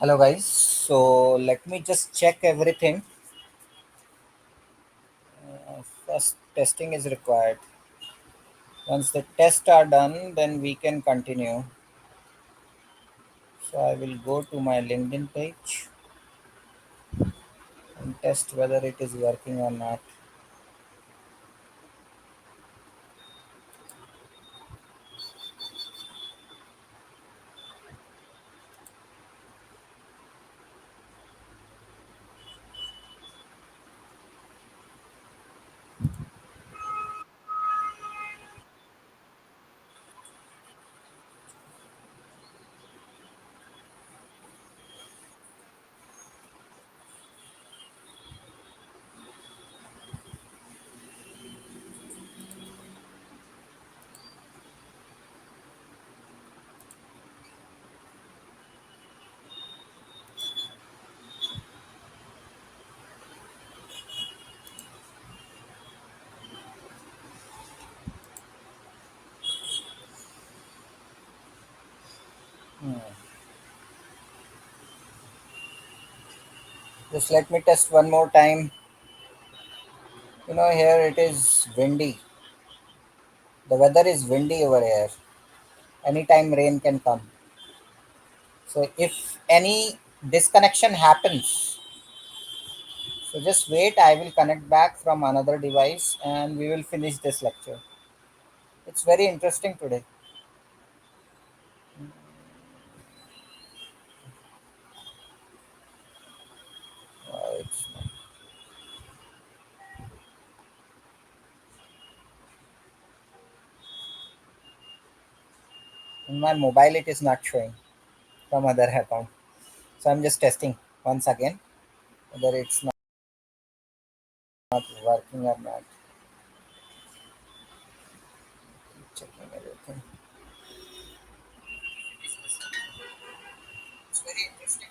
Hello guys, so let me just check everything. First testing is required. Once the tests are done, then we can continue. So I will go to my LinkedIn page and test whether it is working or not. Just let me test one more time. Here it is windy. The weather is windy over here. Anytime rain can come. So if any disconnection happens, so just wait. I will connect back from another device and we will finish this lecture. It's very interesting today. It's in my mobile it is not showing from other account. So I'm just testing once again whether it's not working or not. Checking everything. It's very interesting.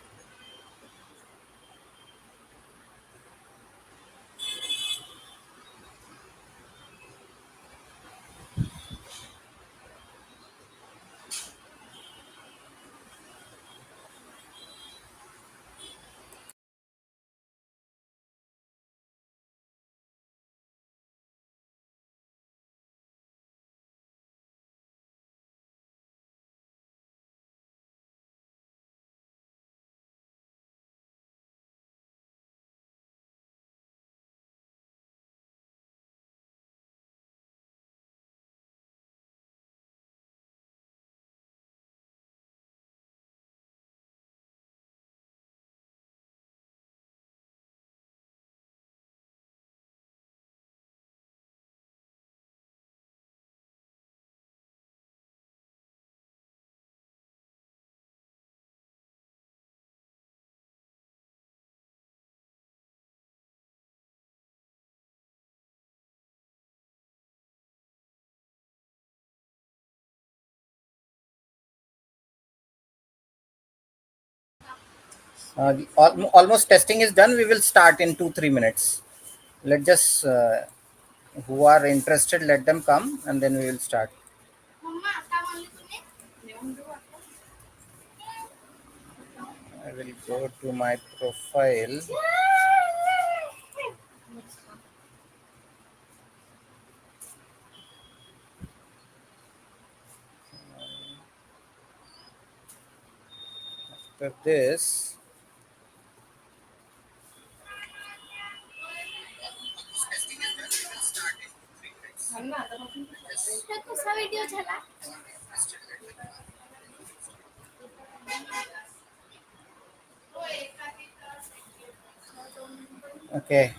Almost testing is done. We will start in 2-3 minutes. Let just who are interested, let them come and then we will start. I will go to my profile. After this, okay.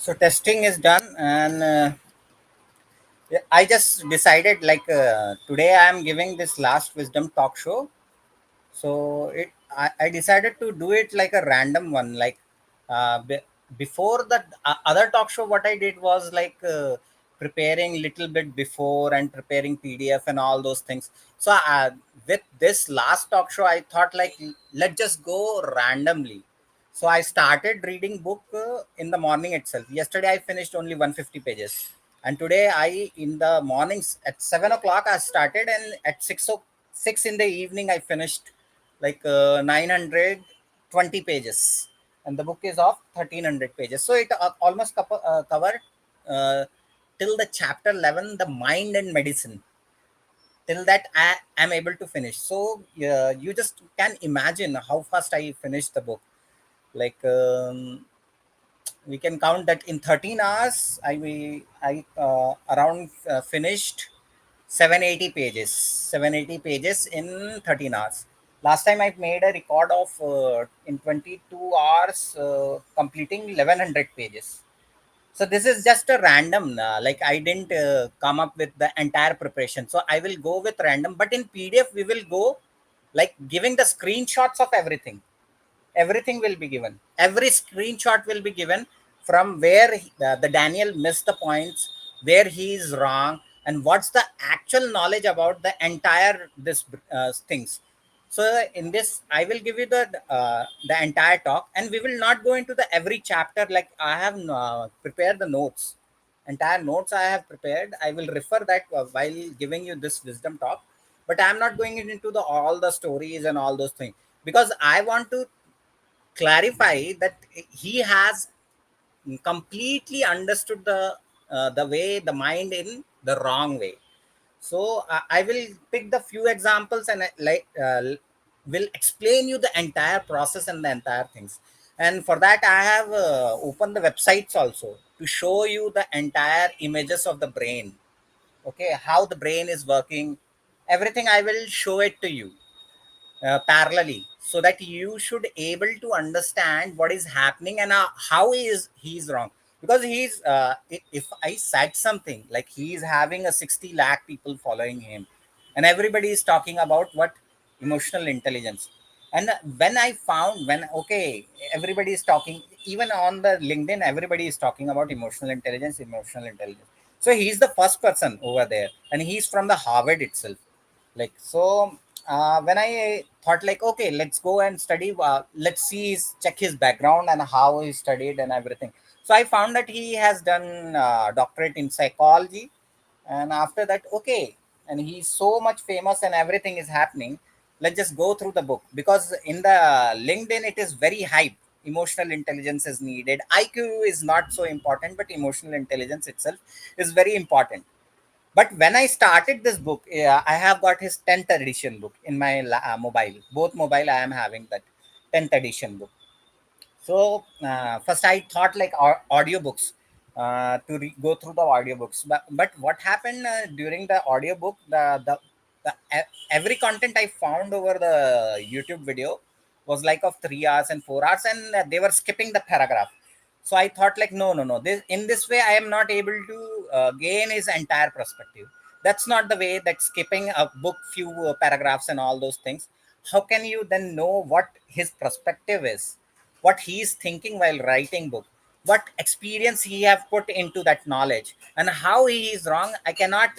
So testing is done, and yeah, I just decided like today I am giving this last wisdom talk show. So I decided to do it like a random one. Like before the other talk show, what I did was like preparing little bit before and preparing PDF and all those things. So with this last talk show, I thought like let's just go randomly. So I started reading book in the morning itself. Yesterday I finished only 150 pages, and today I in the mornings at 7 o'clock I started, and at 6 in the evening I finished like 920 pages, and the book is of 1300 pages. So it almost covered uh, till the chapter 11, the mind and medicine. Till that I am able to finish. So you just can imagine how fast I finished the book. Like we can count that in 13 hours I around finished 780 pages. 780 pages in 13 hours. Last time I made a record of in 22 hours completing 1100 pages. So this is just a random like I didn't come up with the entire preparation, so I will go with random, but in PDF we will go like giving the screenshots of everything. Everything will be given, every screenshot will be given, from where the Daniel missed the points, where he is wrong, and what's the actual knowledge about the entire this things. So in this I will give you the entire talk, and we will not go into the every chapter. Like I have prepared the notes, entire notes I have prepared. I will refer that while giving you this wisdom talk, but I'm not going into the all the stories and all those things, because I want to clarify that he has completely understood the way the mind in the wrong way. So I will pick the few examples, and will explain you the entire process and the entire things. And for that I have opened the websites also to show you the entire images of the brain. Okay, how the brain is working, everything I will show it to you parallelly, so that you should able to understand what is happening, and how is he's wrong. Because he's if I said something like he's having a 60 lakh people following him, and everybody is talking about what emotional intelligence. And when I found, when okay, everybody is talking, even on the LinkedIn everybody is talking about emotional intelligence. So he's the first person over there, and he's from the Harvard itself. Like so when I thought like okay, let's go and study, let's see check his background and how he studied and everything. So I found that he has done doctorate in psychology. And after that, okay, and he's so much famous and everything is happening. Let's just go through the book, because in the LinkedIn it is very hype. Emotional intelligence is needed, IQ is not so important, but emotional intelligence itself is very important. But when I started this book, I have got his 10th edition book in my mobile. Both mobile, I am having that 10th edition book. So first I thought like audiobooks, to go through the audiobooks. But what happened during the audiobook, every content I found over the YouTube video was like of 3 hours and 4 hours, and they were skipping the paragraph. So I thought like no, this in this way I am not able to gain his entire perspective. That's not the way, that skipping a book few paragraphs and all those things. How can you then know what his perspective is, what he is thinking while writing book, what experience he have put into that knowledge, and how he is wrong? I cannot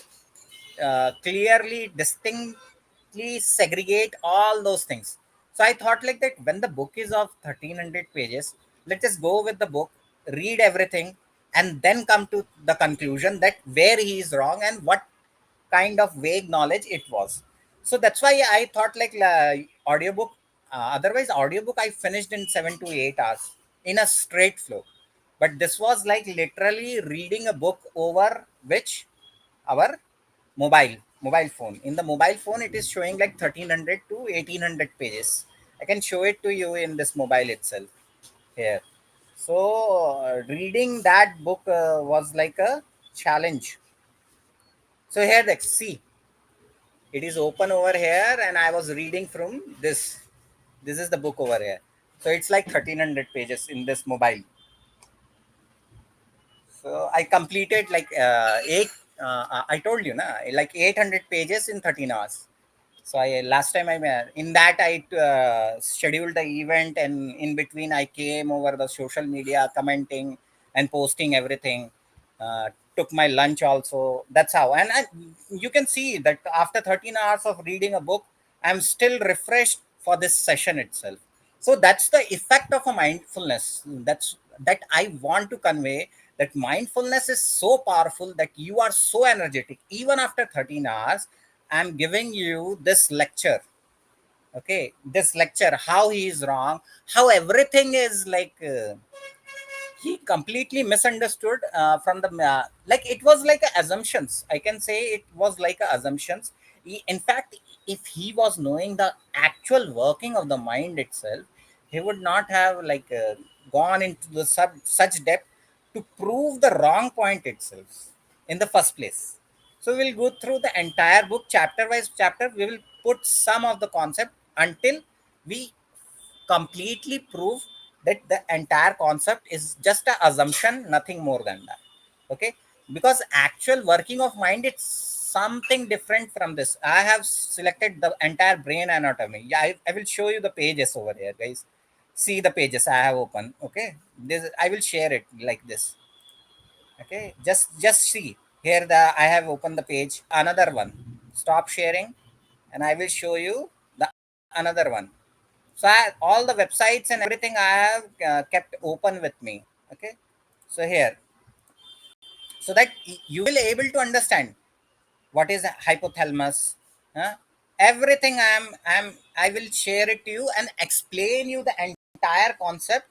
clearly distinctly segregate all those things. So I thought like that, when the book is of 1300 pages, let's just go with the book, read everything, and then come to the conclusion that where he is wrong and what kind of vague knowledge it was. So that's why I thought like audiobook. Otherwise audiobook I finished in 7 to 8 hours in a straight flow. But this was like literally reading a book over which our mobile phone. In the mobile phone it is showing like 1300 to 1800 pages. I can show it to you in this mobile itself here. So reading that book was like a challenge. So here, see, it is open over here, and I was reading from this is the book over here. So it's like 1300 pages in this mobile. So I completed like eight. I told you, na, like 800 pages in 13 hours. So I last time I in that I scheduled the event, and in between I came over the social media, commenting and posting everything. Uh, Took my lunch also. That's how. And you can see that after 13 hours of reading a book, I'm still refreshed for this session itself. So that's the effect of a mindfulness. That I want to convey, that mindfulness is so powerful that you are so energetic even after 13 hours. I'm giving you this lecture. Okay, this lecture, how he is wrong, how everything is like he completely misunderstood from the like it was like a assumptions. I can say it was like a assumptions. In fact, if he was knowing the actual working of the mind itself, he would not have like gone into the such depth to prove the wrong point itself in the first place. So we'll go through the entire book chapter wise chapter. We will put some of the concept until we completely prove that the entire concept is just an assumption, nothing more than that. Okay, because actual working of mind, it's something different from this. I have selected the entire brain anatomy. Yeah, I will show you the pages over here, guys. See the pages I have open. Okay, this I will share it like this. Okay, just see here, the I have opened the page, another one. Stop sharing, and I will show you the another one. So all the websites and everything I have kept open with me. Okay, so here, so that you will able to understand what is hypothalamus. huh? Everything I will share it to you and explain you the entire concept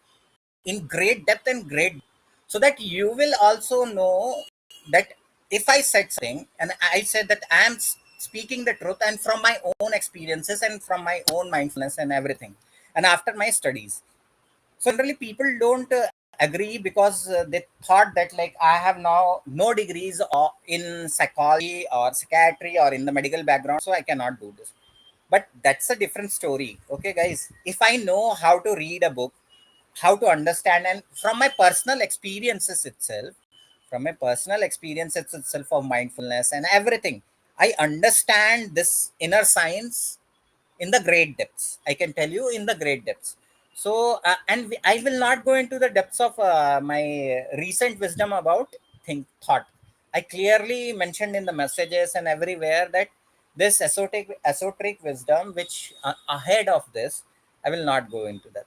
in great depth and great, so that you will also know that if I said something and I said that I am speaking the truth and from my own experiences and from my own mindfulness and everything, and after my studies. So generally people don't agree because they thought that like I have now no degrees in psychology or psychiatry or in the medical background, so I cannot do this. But that's a different story. Okay, guys, if I know how to read a book, how to understand, and from my personal experiences itself, of mindfulness and everything, I understand this inner science in the great depths. I can tell you in the great depths. So I will not go into the depths of my recent wisdom about think thought. I clearly mentioned in the messages and everywhere that this esoteric wisdom which ahead of this, I will not go into that,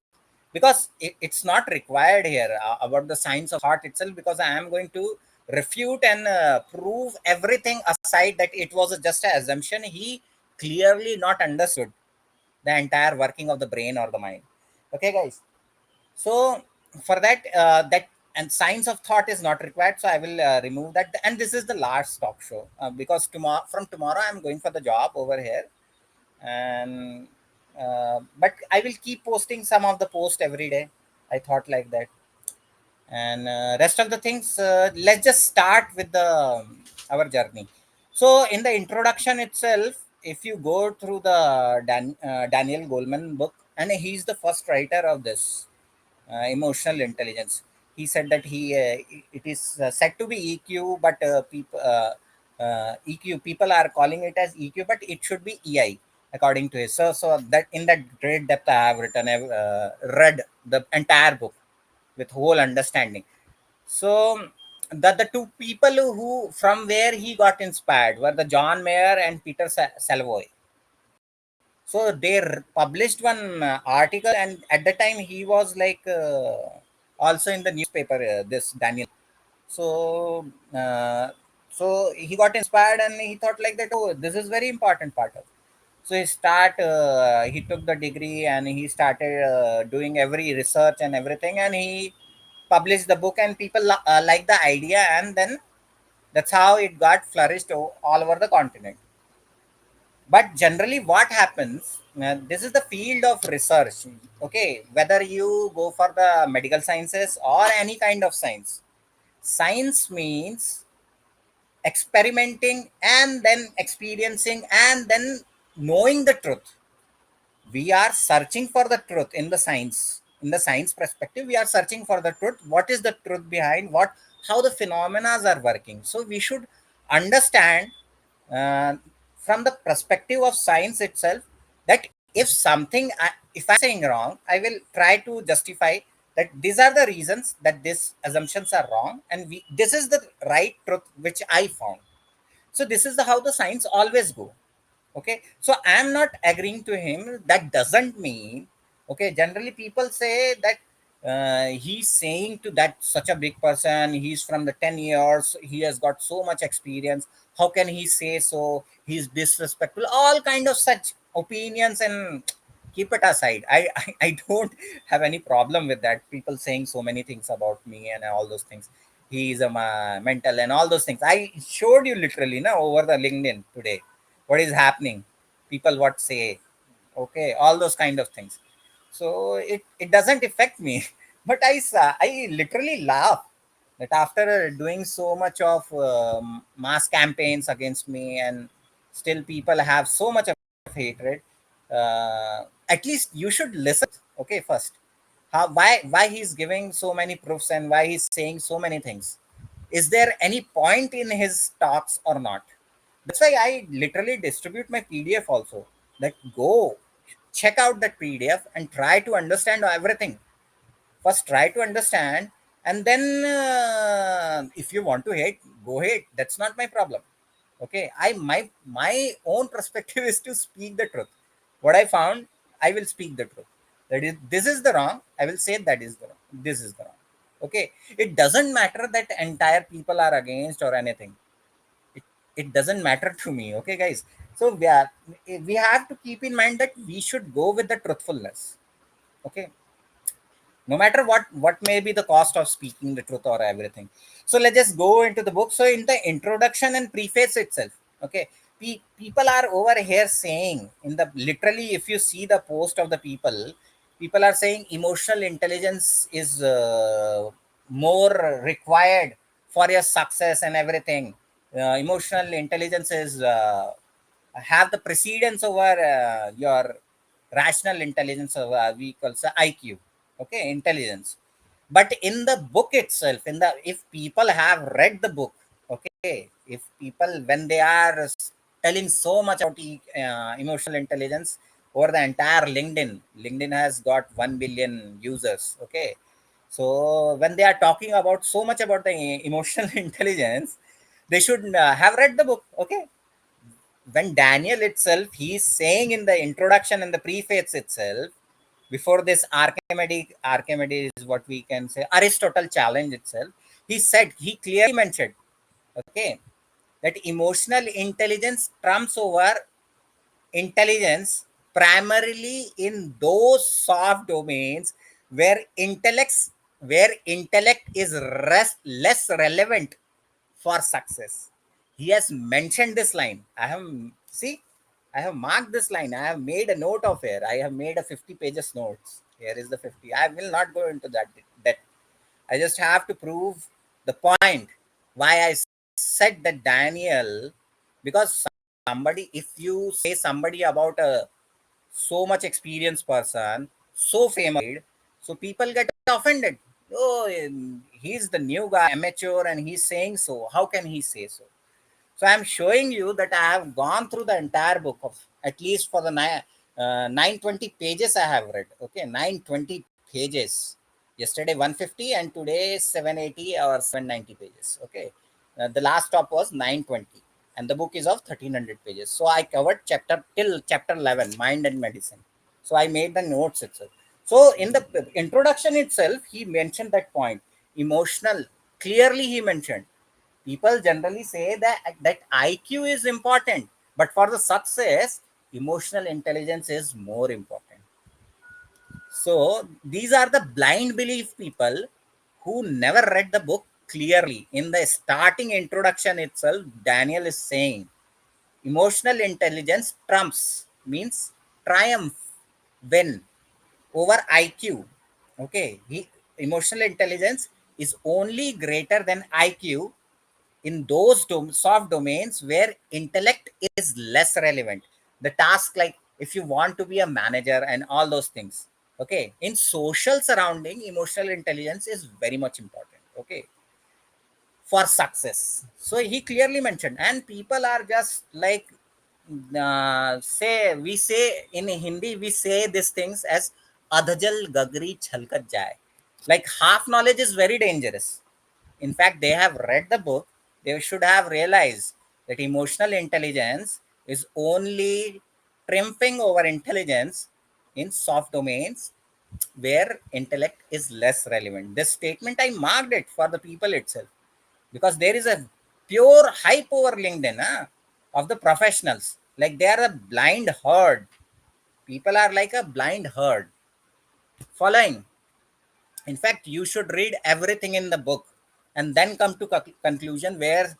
because it's not required here about the science of thought itself, because I am going to refute and prove everything aside that it was just an assumption. He clearly not understood the entire working of the brain or the mind. Okay, guys. So for that, that and science of thought is not required, so I will remove that. And this is the last talk show, because tomorrow I'm going for the job over here. And but I will keep posting some of the post every day. I thought like that. And rest of the things, let's just start with the our journey. So in the introduction itself, if you go through the Daniel Goleman book, and he's the first writer of this emotional intelligence. He said that it is said to be EQ, but EQ people are calling it as EQ, but it should be EI according to his. So that in that great depth I have written, I've read the entire book with whole understanding. So the two people who from where he got inspired were the John Mayer and Peter Salvoy. So they published one article, and at the time he was like also in the newspaper. This Daniel. So so he got inspired and he thought like that. Oh, this is very important part of. So he took the degree and he started doing every research and everything, and he published the book, and people like the idea, and then that's how it got flourished all over the continent. But generally what happens, this is the field of research. Okay, whether you go for the medical sciences or any kind of science, science means experimenting and then experiencing and then knowing the truth. We are searching for the truth in the science. In the science perspective, we are searching for the truth. What is the truth behind what? how the phenomena are working. So we should understand uh, from the perspective of science itself, that if something if I'm saying wrong, I will try to justify that these are the reasons that these assumptions are wrong, and this is the right truth which I found. So this is how the science always go. Okay, so I'm not agreeing to him. That doesn't mean, okay, generally people say that he's saying to that such a big person, he's from the 10 years, he has got so much experience, how can he say so, he's disrespectful, all kind of such opinions, and keep it aside. I don't have any problem with that, people saying so many things about me and all those things. He is a mental and all those things. I showed you literally now over the LinkedIn today what is happening, people what say, okay, all those kind of things. So it doesn't affect me. But I literally laugh that after doing so much of mass campaigns against me, and still people have so much of hatred. At least you should listen, okay, first, how, why he's giving so many proofs and why he's saying so many things. Is there any point in his talks or not? That's why I literally distribute my PDF also. That go check out that PDF and try to understand everything. First, try to understand, and then if you want to hate, go hate. That's not my problem. Okay, my own perspective is to speak the truth. What I found, I will speak the truth. That is, this is the wrong. I will say that is the wrong. This is the wrong. Okay, it doesn't matter that entire people are against or anything. It doesn't matter to me, okay guys. So we have to keep in mind that we should go with the truthfulness, okay, no matter what may be the cost of speaking the truth or everything. So let's just go into the book. So in the introduction and preface itself, okay, people are over here saying in the literally, if you see the post of the people are saying emotional intelligence is more required for your success and everything. Emotional intelligence is have the precedence over your rational intelligence, of we call it IQ, okay, intelligence. But in the book itself, in the, if people have read the book, okay, if people when they are telling so much about emotional intelligence over the entire LinkedIn has got 1 billion users, okay. So when they are talking about so much about the emotional intelligence, they should have read the book, okay. When Daniel itself, he's saying in the introduction and the preface itself, before this Archimedes is what we can say, Aristotle challenge itself, he said, he clearly mentioned, okay, that emotional intelligence trumps over intelligence primarily in those soft domains where intellect is less relevant for success. He has mentioned this line. I have, see, I have marked this line. I have made a note of it. I have made a 50 pages notes. Here is the 50. I will not go into that. I just have to prove the point why I said that Daniel, because somebody, if you say somebody about a so much experienced person, so famous, so people get offended. Oh, he's the new guy, amateur, and he's saying so. How can he say so? So I'm showing you that I have gone through the entire book of at least for the 920 pages I have read. Okay, 920 pages. Yesterday 150 and today 780 or 790 pages. Okay, the last stop was 920, and the book is of 1300 pages. So I covered chapter till chapter 11, mind and medicine. So I made the notes itself. So in the introduction itself, he mentioned that point. Emotional. Clearly, he mentioned people generally say that IQ is important, but for the success, emotional intelligence is more important. So these are the blind belief people who never read the book clearly. In the starting introduction itself, Daniel is saying emotional intelligence trumps, means triumph, win over IQ. Okay, emotional intelligence is only greater than IQ in those soft domains where intellect is less relevant. The task, like if you want to be a manager and all those things, okay, in social surrounding, emotional intelligence is very much important, okay. for success. So he clearly mentioned, and people are just like, say, we say in Hindi, we say these things as adhajal gagri chalkat jai. Like half knowledge is very dangerous. In fact, they have read the book, they should have realized that emotional intelligence is only triumphing over intelligence in soft domains where intellect is less relevant. This statement, I marked it for the people itself, because there is a pure hype over LinkedIn, of the professionals. Like they are a blind herd. People are like a blind herd following. In fact, you should read everything in the book and then come to conclusion where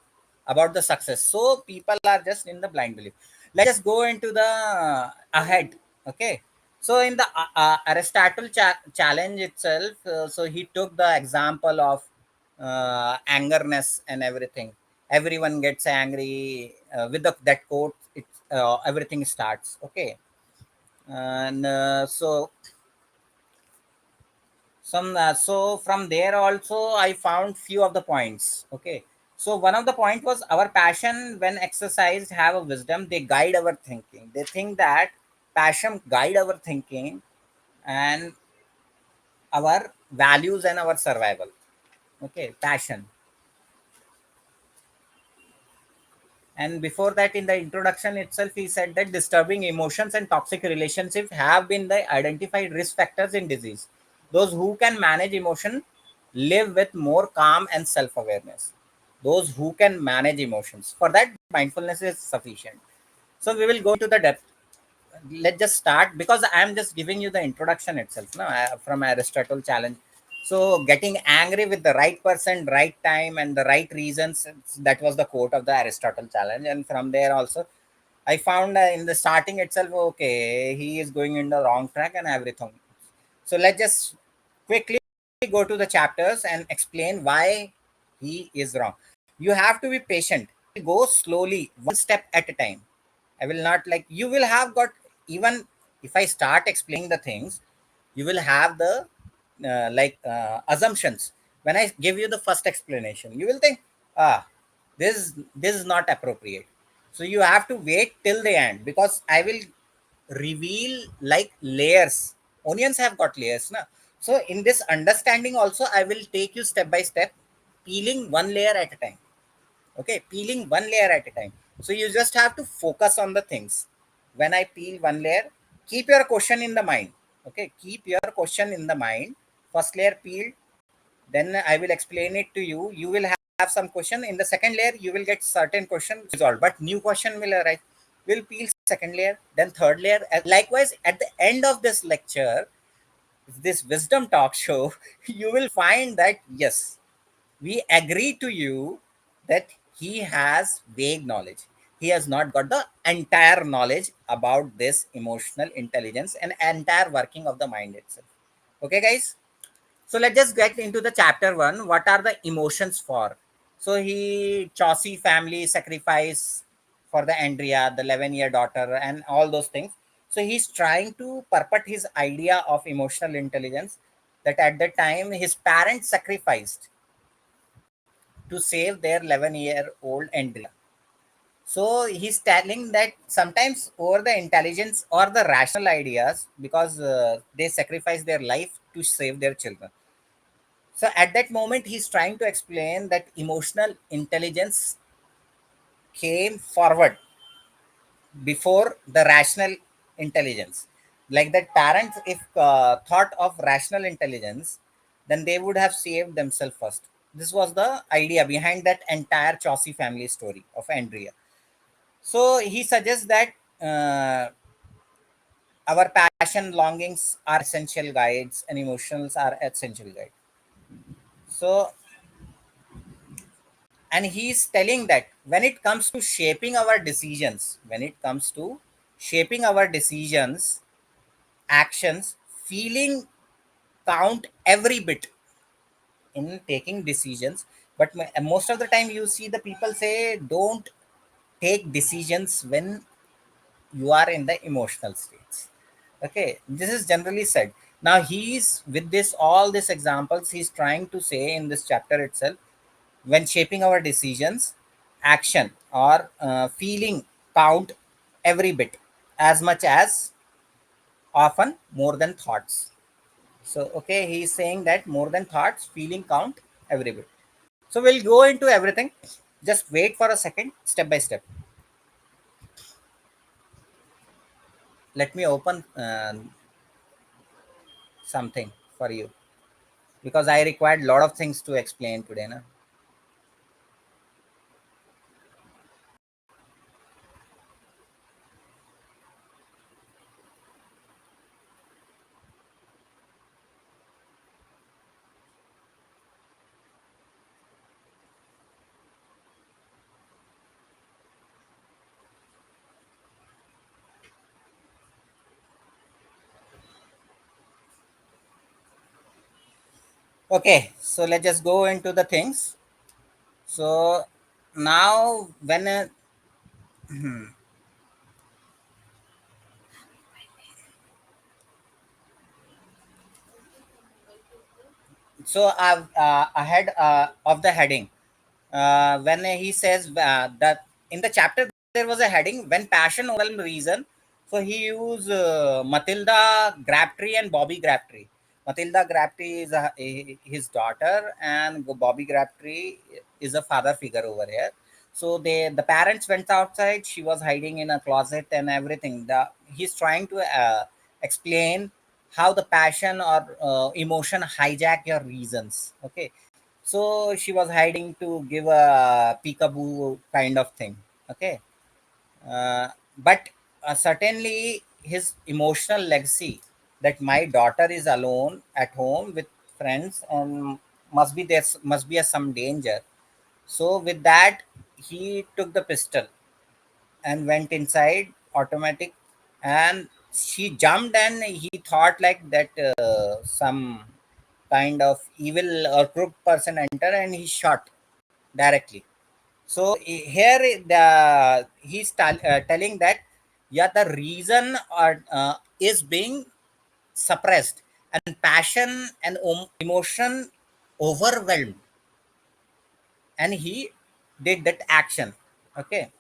about the success. So people are just in the blind belief. Let's just go into the ahead. Okay. So in the Aristotle challenge itself, so he took the example of angerness and everything. Everyone gets angry with that quote. It everything starts. Okay, and so from there also I found few of the points. Okay, so one of the point was our passion when exercised have a wisdom, they guide our thinking. They think that passion guide our thinking and our values and our survival. Okay, passion. And before that, in the introduction itself, he said that disturbing emotions and toxic relationships have been the identified risk factors in disease. Those who can manage emotion live with more calm and self awareness. Those who can manage emotions. For that, mindfulness is sufficient. So, we will go to the depth. Let's just start, because I am just giving you the introduction itself, no, from Aristotle challenge. So getting angry with the right person, right time, and the right reasons, that was the quote of the Aristotle challenge. And from there also I found in the starting itself, okay, he is going in the wrong track and everything. So let's just quickly go to the chapters and explain why he is wrong. You have to be patient. Go slowly, one step at a time. I will not, like, you will have got, even if I start explaining the things, you will have the assumptions. When I give you the first explanation, you will think, ah, this is not appropriate. So you have to wait till the end, because I will reveal like layers. Onions have got layers na. So in this understanding also, I will take you step by step, peeling one layer at a time. Okay, peeling one layer at a time. So you just have to focus on the things. When I peel one layer, keep your question in the mind. Okay, keep your question in the mind. First layer peeled, then I will explain it to you. You will have some question in the second layer. You will get certain question resolved, but new question will arise. We'll peel second layer, then third layer. And likewise, at the end of this lecture, this wisdom talk show, you will find that yes, we agree to you that he has vague knowledge. He has not got the entire knowledge about this emotional intelligence and entire working of the mind itself. Okay, guys. So let's just get into the chapter one. What are the emotions for? So he Chaucy family sacrifice for the Andrea, the 11-year daughter, and all those things. So he's trying to purport his idea of emotional intelligence, that at the time his parents sacrificed to save their 11-year-old Andrea. So he's telling that sometimes over the intelligence or the rational ideas, because they sacrifice their life to save their children. So at that moment, he's trying to explain that emotional intelligence came forward before the rational intelligence. Like that, parents, if thought of rational intelligence, then they would have saved themselves first. This was the idea behind that entire Chaucy family story of Andrea. So he suggests that our passion, longings are essential guides, and emotions are essential guides. So, and he's telling that when it comes to shaping our decisions, actions, feeling count every bit in taking decisions. But most of the time you see the people say don't take decisions when you are in the emotional states. Okay, this is generally said. Now he's with this all these examples, he's trying to say in this chapter itself, when shaping our decisions, action or feeling count every bit as much as often more than thoughts. So, okay, he's saying that more than thoughts, feeling count every bit. So, we'll go into everything. Just wait for a second, step by step. Let me open something for you because I required a lot of things to explain today. Na? Okay, so let's just go into the things. So, now when so ahead of the heading, when he says that in the chapter there was a heading when passion overwhelmed reason. So he used Matilda Grabtree and Bobby Grabtree. Matilda Grabtree is his daughter, and Bobby Grabtree is a father figure over here. So the parents went outside. She was hiding in a closet and everything. He's trying to explain how the passion or emotion hijack your reasons. Okay, so she was hiding to give a peekaboo kind of thing. Okay, uh, but certainly his emotional legacy that my daughter is alone at home with friends and must be a some danger. So with that, he took the pistol and went inside automatic, and she jumped and he thought like that some kind of evil or crooked person enter and he shot directly. So here he's telling that yeah, the reason is being suppressed and passion and emotion overwhelmed, and he did that action. Okay,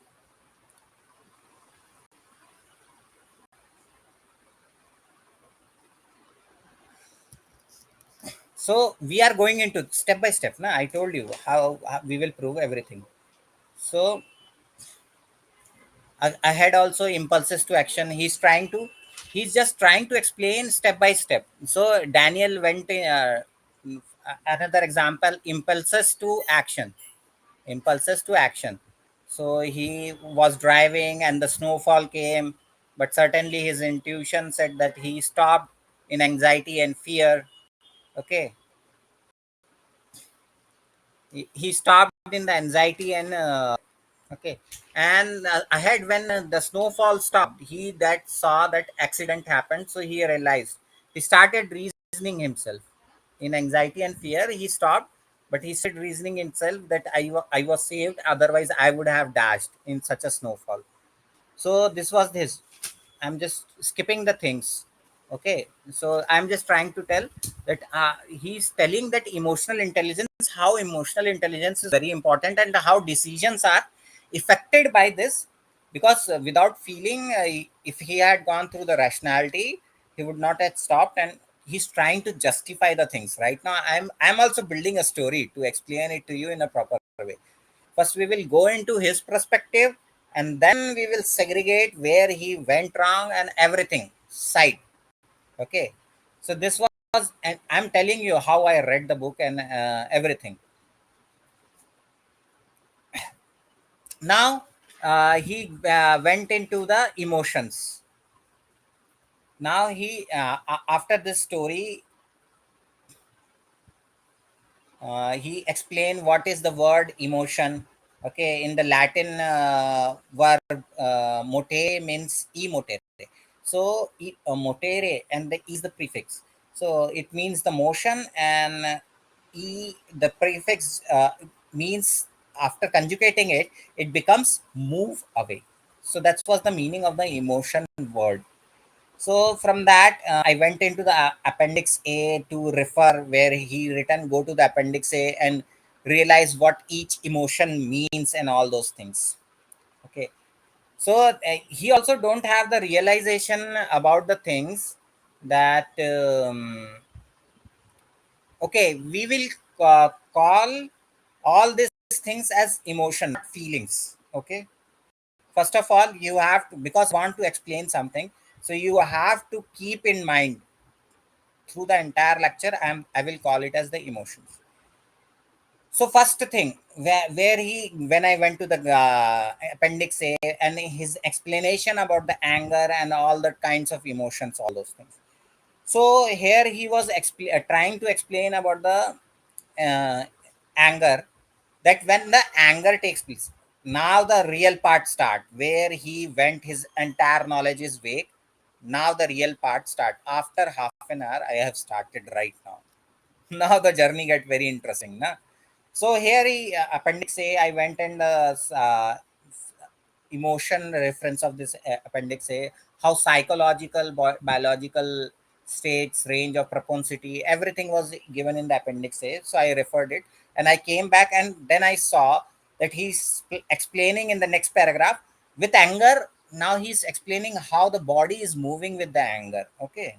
so we are going into step by step. Na, I told you how we will prove everything. So ahead also impulses to action. He's just trying to explain step by step. So Daniel went in, another example, impulses to action. So he was driving and the snowfall came, but certainly his intuition said that he stopped in anxiety and fear. Okay, he stopped in the anxiety and okay, and ahead when the snowfall stopped, he that saw that accident happened, so he realized, he started reasoning himself in anxiety and fear. He stopped, but he said reasoning himself that I was saved, otherwise I would have dashed in such a snowfall. So this was this. I'm just skipping the things. Okay, so I'm just trying to tell that he's telling that emotional intelligence, how emotional intelligence is very important, and how decisions are affected by this. Because without feeling, if he had gone through the rationality, he would not have stopped. And he's trying to justify the things. Right now, I'm also building a story to explain it to you in a proper way. First, we will go into his perspective, and then we will segregate where he went wrong and everything. Side. Okay. So this was, and I'm telling you how I read the book and everything. Now, he went into the emotions. Now after this story, he explained what is the word emotion. Okay, in the Latin verb motere means e motere. So motere and the is the prefix. So it means the motion, and e the prefix means after conjugating it, it becomes move away. So that was the meaning of the emotion word. So from that, I went into the appendix A to refer where he written go to the appendix A and realize what each emotion means and all those things. Okay, so he also don't have the realization about the things that okay, we will call all these things as emotion, not feelings. Okay, first of all, you have to, because want to explain something, so you have to keep in mind through the entire lecture. I will call it as the emotions. So first thing, where he, when I went to the appendix A, and his explanation about the anger and all the kinds of emotions, all those things. So here he was trying to explain about the uh, anger, that when the anger takes place, now the real part start, where he went, his entire knowledge is vague. Now the real part start. After half an hour, I have started right now. Now the journey get very interesting, na? So here he appendix A, I went and emotion reference of this appendix A, how psychological, biological states, range of propensity, everything was given in the appendix A. So I referred it, and I came back, and then I saw that he's explaining in the next paragraph with anger. Now he's explaining how the body is moving with the anger. Okay,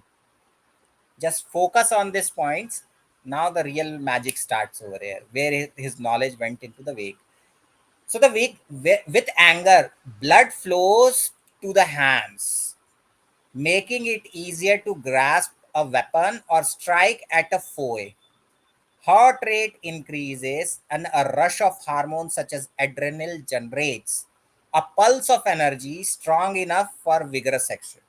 just focus on these points. Now the real magic starts over here, where his knowledge went into the wake. So the wake, with anger, blood flows to the hands, making it easier to grasp a weapon or strike at a foe. Heart rate increases, and a rush of hormones such as adrenaline generates a pulse of energy strong enough for vigorous action.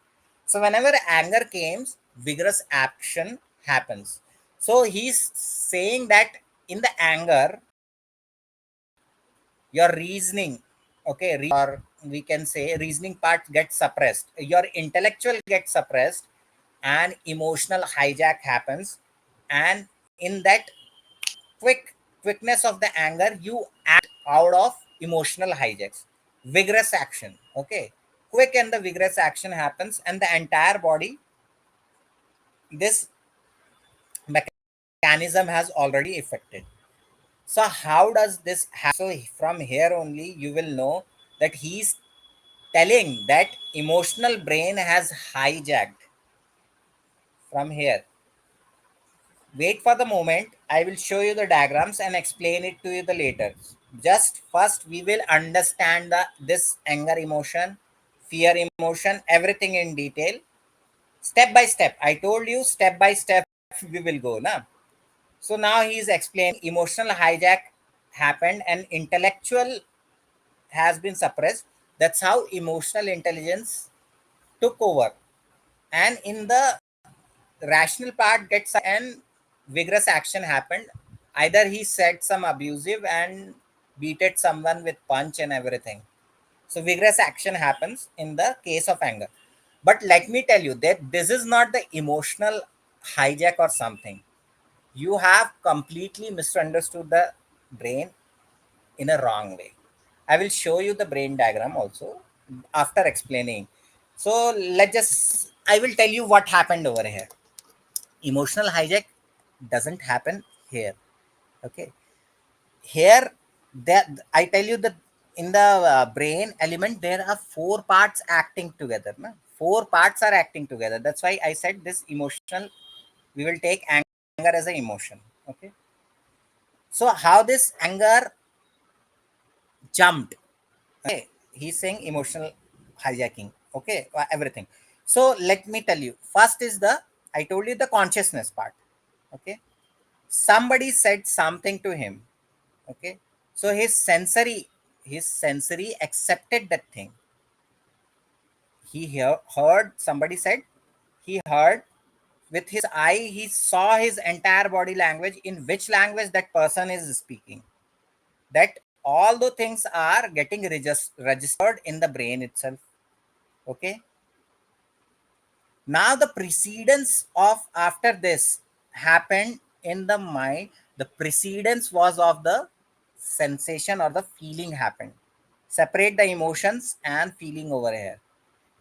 So, whenever anger comes, vigorous action happens. So, he's saying that in the anger, your reasoning, okay, or we can say reasoning part gets suppressed, your intellectual gets suppressed, and emotional hijack happens. And in that quickness of the anger, you act out of emotional hijacks, vigorous action. Okay, quick and the vigorous action happens, and the entire body, this mechanism has already affected. So how does this happen? So from here only you will know that he's telling that emotional brain has hijacked. From here, wait for the moment, I will show you the diagrams and explain it to you the later. Just first we will understand the this anger emotion, fear emotion, everything in detail, step by step. I told you step by step we will go now. So now he is explaining emotional hijack happened and intellectual has been suppressed. That's how emotional intelligence took over, and in the rational part gets, and vigorous action happened. Either he said some abusive and beated someone with punch and everything. So vigorous action happens in the case of anger. But let me tell you that this is not the emotional hijack or something. You have completely misunderstood the brain in a wrong way. I will show you the brain diagram also after explaining. So let's just, I will tell you what happened over here. Emotional hijack doesn't happen here. Okay, here, that I tell you that in the brain element there are four parts acting together, na? Four parts are acting together. That's why I said this emotional, we will take anger as an emotion. Okay, so how this anger jumped. Okay, he's saying emotional hijacking. Okay, everything. So let me tell you, first is the, I told you the consciousness part. Okay, somebody said something to him. Okay, so his sensory accepted that thing. Heard somebody said, he heard, with his eye he saw his entire body language, in which language that person is speaking, that all the things are getting registered in the brain itself. Okay, now the precedence of after this happened in the mind. The precedence was of the sensation or the feeling happened. Separate the emotions and feeling over here.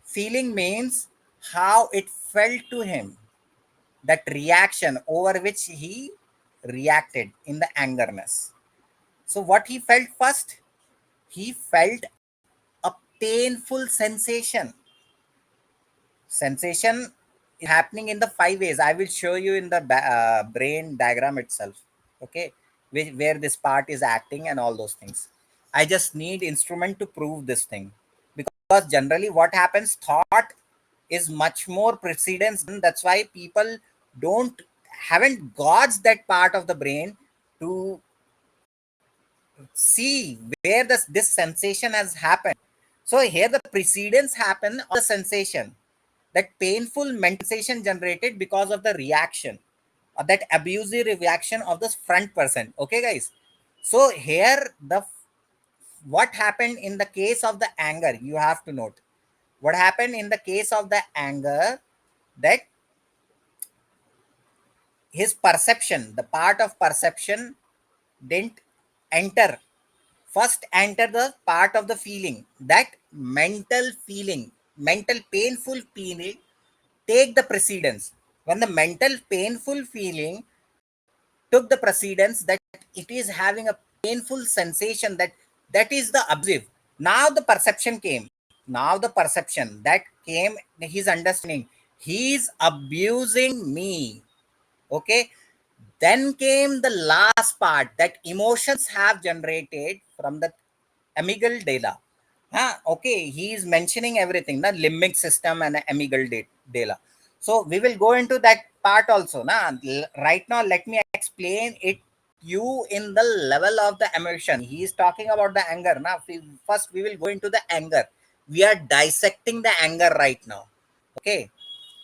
Feeling means how it felt to him, that reaction over which he reacted in the angerness. So what he felt first? He felt a painful sensation. Sensation is happening in the five ways. I will show you in the brain diagram itself. Okay, where this part is acting and all those things. I just need instrument to prove this thing, because generally what happens, thought is much more precedence. That's why people don't haven't got that part of the brain to see where this sensation has happened. So here the precedence happen of the sensation, that painful mental sensation generated because of the reaction, or that abusive reaction of the front person. Okay, guys. So here the what happened in the case of the anger, you have to note what happened in the case of the anger, that his perception, the part of perception didn't enter. First enter the part of the feeling, that mental feeling, mental painful feeling take the precedence. When the mental painful feeling took the precedence, that it is having a painful sensation, that is the abusive. Now the perception came. Now the perception that came, his understanding, he is abusing me. Okay, then came the last part, that emotions have generated from the amygdala. Okay, he is mentioning everything, the limbic system and amygdala. So we will go into that part also. Right now, let me explain it you in the level of the emotion. He is talking about the anger. Now, first we will go into the anger. We are dissecting the anger right now. Okay,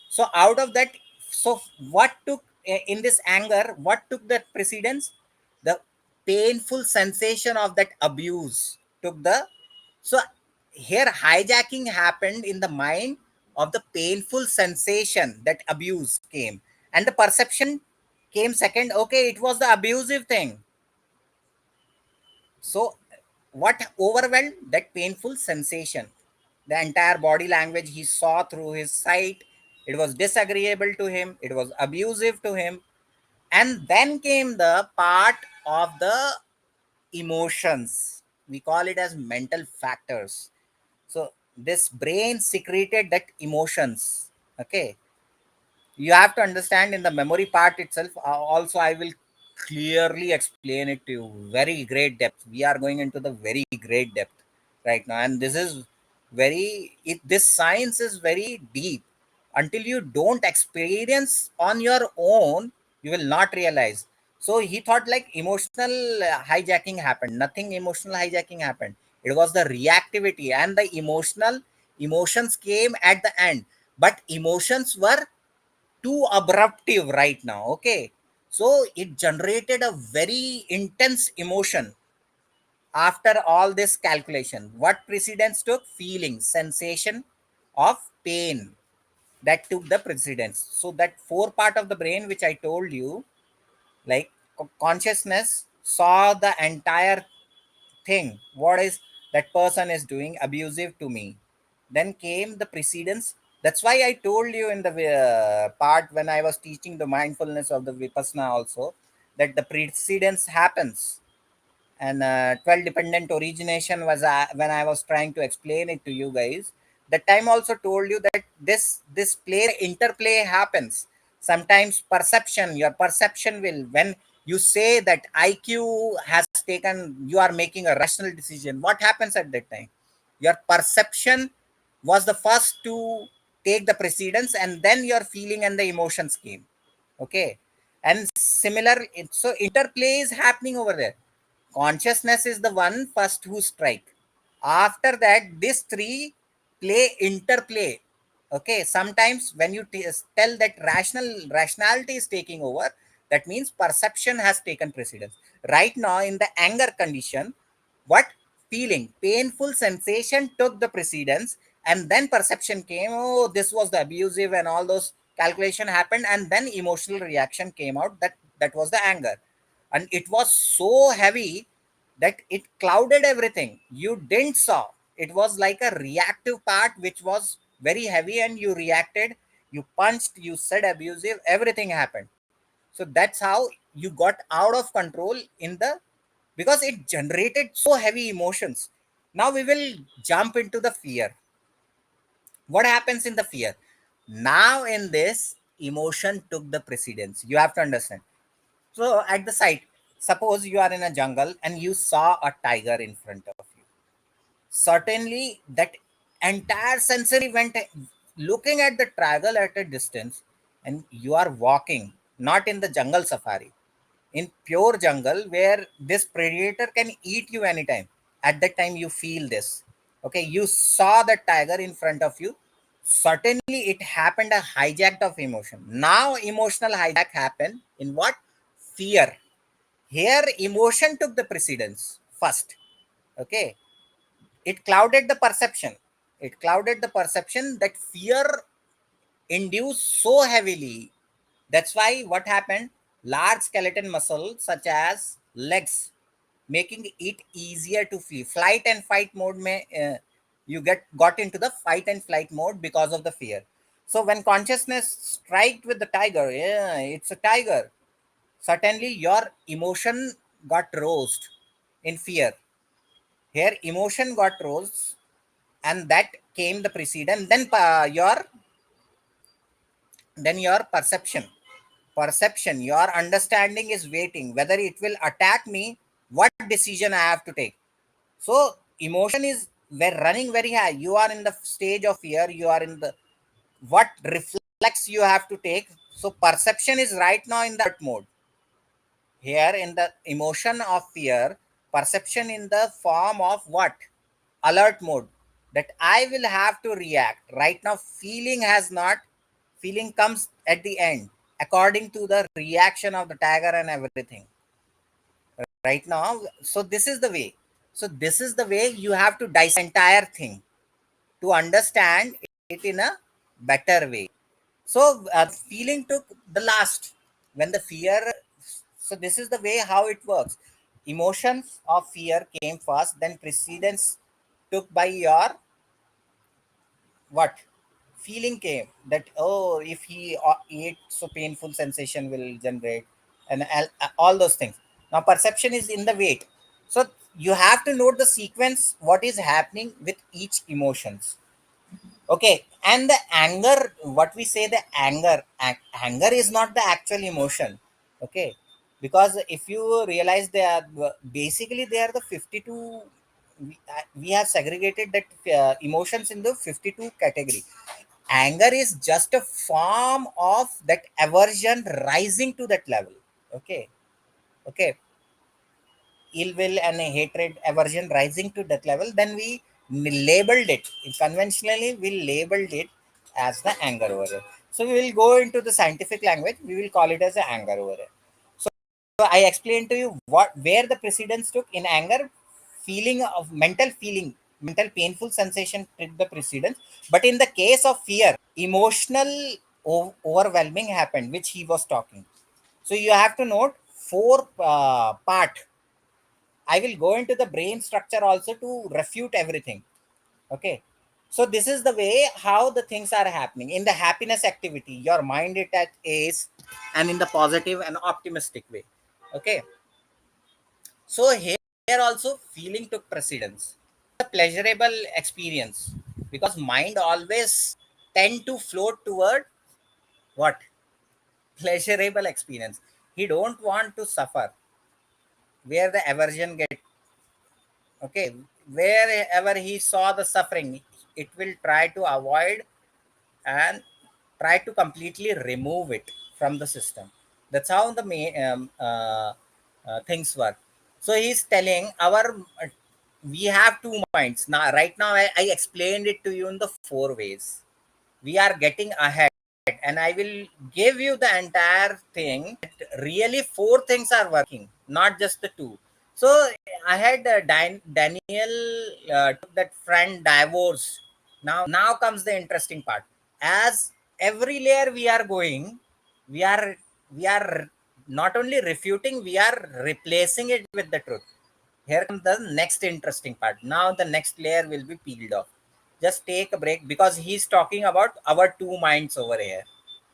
so out of that, so what took in this anger, what took that precedence? The painful sensation of that abuse took the, so here hijacking happened in the mind of the painful sensation, that abuse came, and the perception came second. Okay, it was the abusive thing. So, what overwhelmed? That painful sensation. The entire body language he saw through his sight. It was disagreeable to him. It was abusive to him. And then came the part of the emotions. We call it as mental factors. So, this brain secreted that emotions. Okay, you have to understand in the memory part itself. Also I will clearly explain it to you, very great depth. We are going into the very great depth right now, and this is this science is very deep. Until you don't experience on your own, you will not realize. So he thought like emotional hijacking happened. Nothing emotional hijacking happened. It was the reactivity, and the emotions came at the end, but emotions were too abruptive right now. Okay, so it generated a very intense emotion. After all this calculation, what precedence took? Feeling, sensation of pain, that took the precedence. So that four part of the brain which I told you, like consciousness saw the entire thing, what is that person is doing abusive to me. Then came the precedence. That's why I told you in the part when I was teaching the mindfulness of the vipassana also, that the precedence happens. And 12 dependent origination was when I was trying to explain it to you guys. That time also told you that this play interplay happens. Sometimes perception, your perception will, when you say that IQ has taken, you are making a rational decision, what happens at that time? Your perception was the first to take the precedence, and then your feeling and the emotions came. Okay, and similar, so interplay is happening over there. Consciousness is the one first who strike. After that, these three play interplay. Okay, sometimes when you tell that rationality is taking over, that means perception has taken precedence. Right now in the anger condition, what? Feeling, painful sensation took the precedence, and then perception came. Oh, this was the abusive, and all those calculation happened, and then emotional reaction came out, that was the anger. And it was so heavy that it clouded everything. You didn't saw. It was like a reactive part which was very heavy, and you reacted, you punched, you said abusive, everything happened. So that's how you got out of control in the because it generated so heavy emotions. Now we will jump into the fear. What happens in the fear? Now in this, emotion took the precedence. You have to understand. So at the site, suppose you are in a jungle and you saw a tiger in front of you. Certainly that entire sensory went looking at the tiger at a distance, and you are walking not in the jungle safari, in pure jungle where this predator can eat you anytime. At that time you feel this. Okay, you saw the tiger in front of you. Certainly it happened a hijack of emotion. Now emotional hijack happened in what? Fear. Here emotion took the precedence first. Okay, it clouded the perception. It clouded the perception that fear induced so heavily. That's why what happened? Large skeleton muscles such as legs, making it easier to flee. Flight and fight mode may you get got into the fight and flight mode because of the fear. So when consciousness striked with the tiger, yeah, it's a tiger. Certainly your emotion got roused in fear. Here emotion got roused, and that came the precedent. Then your perception, your understanding is waiting whether it will attack me, what decision I have to take. So emotion is we're running very high. You are in the stage of fear. You are in the what reflex you have to take. So perception is right now in that mode. Here in the emotion of fear, perception in the form of what? Alert mode. That I will have to react. Right now, feeling has not, feeling comes at the end according to the reaction of the tiger and everything. Right now, so this is the way. So this is the way you have to dissect entire thing to understand it in a better way. So feeling took the last when the fear. So this is the way how it works. Emotions of fear came first, then precedence took by your what? Feeling came that, oh, if he ate, so painful sensation will generate, and all those things. Now perception is in the weight. So you have to note the sequence, what is happening with each emotions. Okay, and the anger, what we say, the anger is not the actual emotion. Okay, because if you realize they are basically they are the 52. We have segregated that emotions in the 52 category. Anger is just a form of that aversion rising to that level. Okay, okay, ill will and hatred aversion rising to that level, then we labeled it conventionally, we labeled it as the anger over here. So we will go into the scientific language, we will call it as a anger over here. So I explained to you what where the precedence took in anger. Feeling of mental painful sensation took the precedence. But in the case of fear, emotional overwhelming happened, which he was talking. So you have to note four part. I will go into the brain structure also to refute everything. Okay. So this is the way how the things are happening. In the happiness activity, your mind it at ace, and in the positive and optimistic way. Okay. So here also feeling took precedence. A pleasurable experience, because mind always tend to float toward what? Pleasurable experience. He don't want to suffer, where the aversion get. Okay, wherever he saw the suffering, it will try to avoid and try to completely remove it from the system. That's how the things work. So he's telling our we have two minds now. Right now, I explained it to you in the four ways. We are getting ahead, and I will give you the entire thing. Really, four things are working, not just the two. So I had Daniel took that friend divorced. Now comes the interesting part. As every layer we are going, we are we are not only refuting, we are replacing it with the truth. Here comes the next interesting part. Now the next layer will be peeled off. Just take a break, because he's talking about our two minds over here.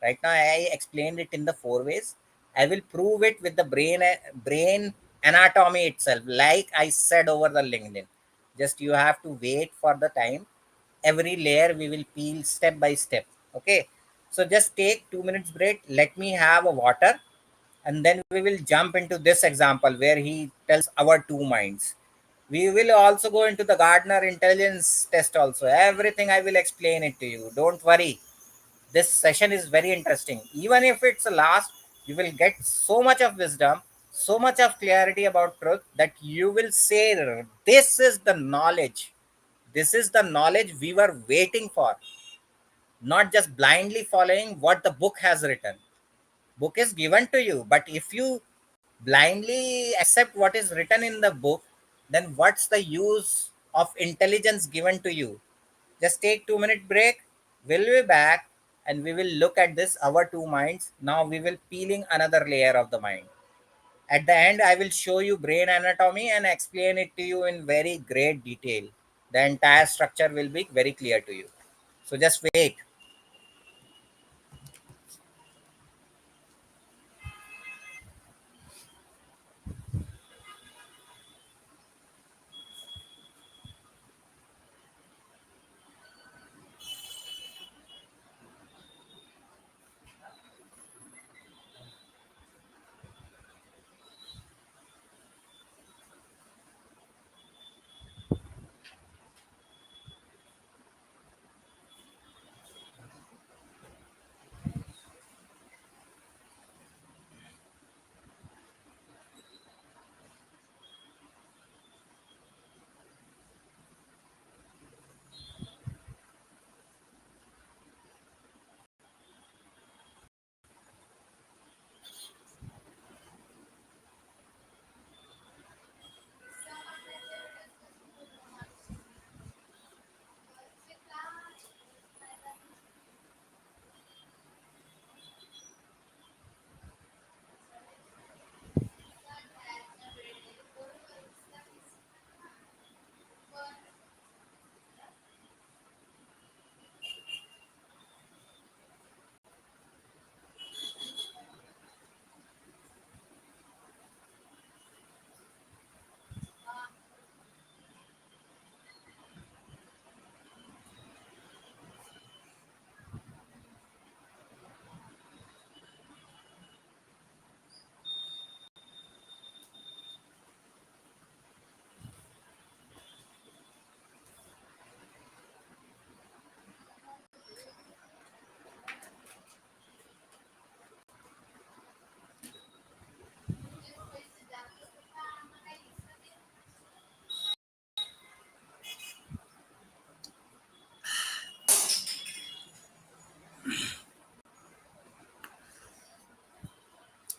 Right now I explained it in the four ways. I will prove it with the brain anatomy itself, like I said over the LinkedIn. Just you have to wait for the time. Every layer we will peel step by step. Okay. So just take 2 minutes break. Let me have a water, and then we will jump into this example where he tells our two minds. We will also go into the Gardner intelligence test also. Everything I will explain it to you. Don't worry. This session is very interesting. Even if it's the last, you will get so much of wisdom, so much of clarity about truth that you will say, this is the knowledge. This is the knowledge we were waiting for, not just blindly following what the book has written. Book is given to you, but if you blindly accept what is written in the book, then what's the use of intelligence given to you? Just take 2 minute break. We'll be back and we will look at this our two minds. Now we will peeling another layer of the mind. At the end, I will show you brain anatomy and explain it to you in very great detail. The entire structure will be very clear to you. So just wait.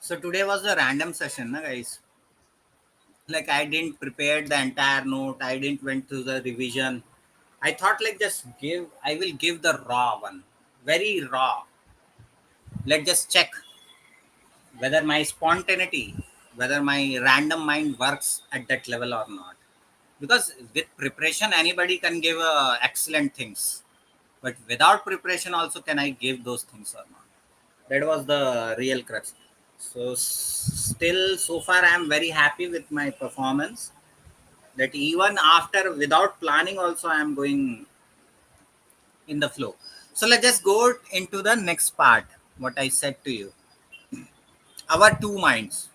So today was a random session, na guys. Like I didn't prepare the entire note. I didn't went through the revision. I thought like just give. I will give the raw one, very raw. Let's just check whether my spontaneity, whether my random mind works at that level or not. Because with preparation, anybody can give excellent things. But without preparation, also can I give those things or not? That was the real crux. So still, so far, I am very happy with my performance. That even after without planning, also I am going in the flow. So let's just go into the next part. What I said to you, our two minds.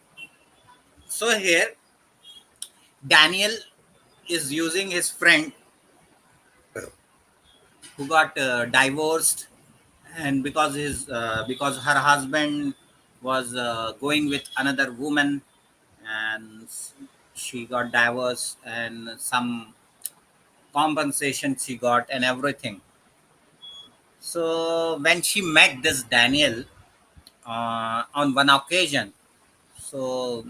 So here, Daniel is using his friend who got divorced, and because her husband was going with another woman, and she got divorced, and some compensation she got and everything. So when she met this Daniel on one occasion, so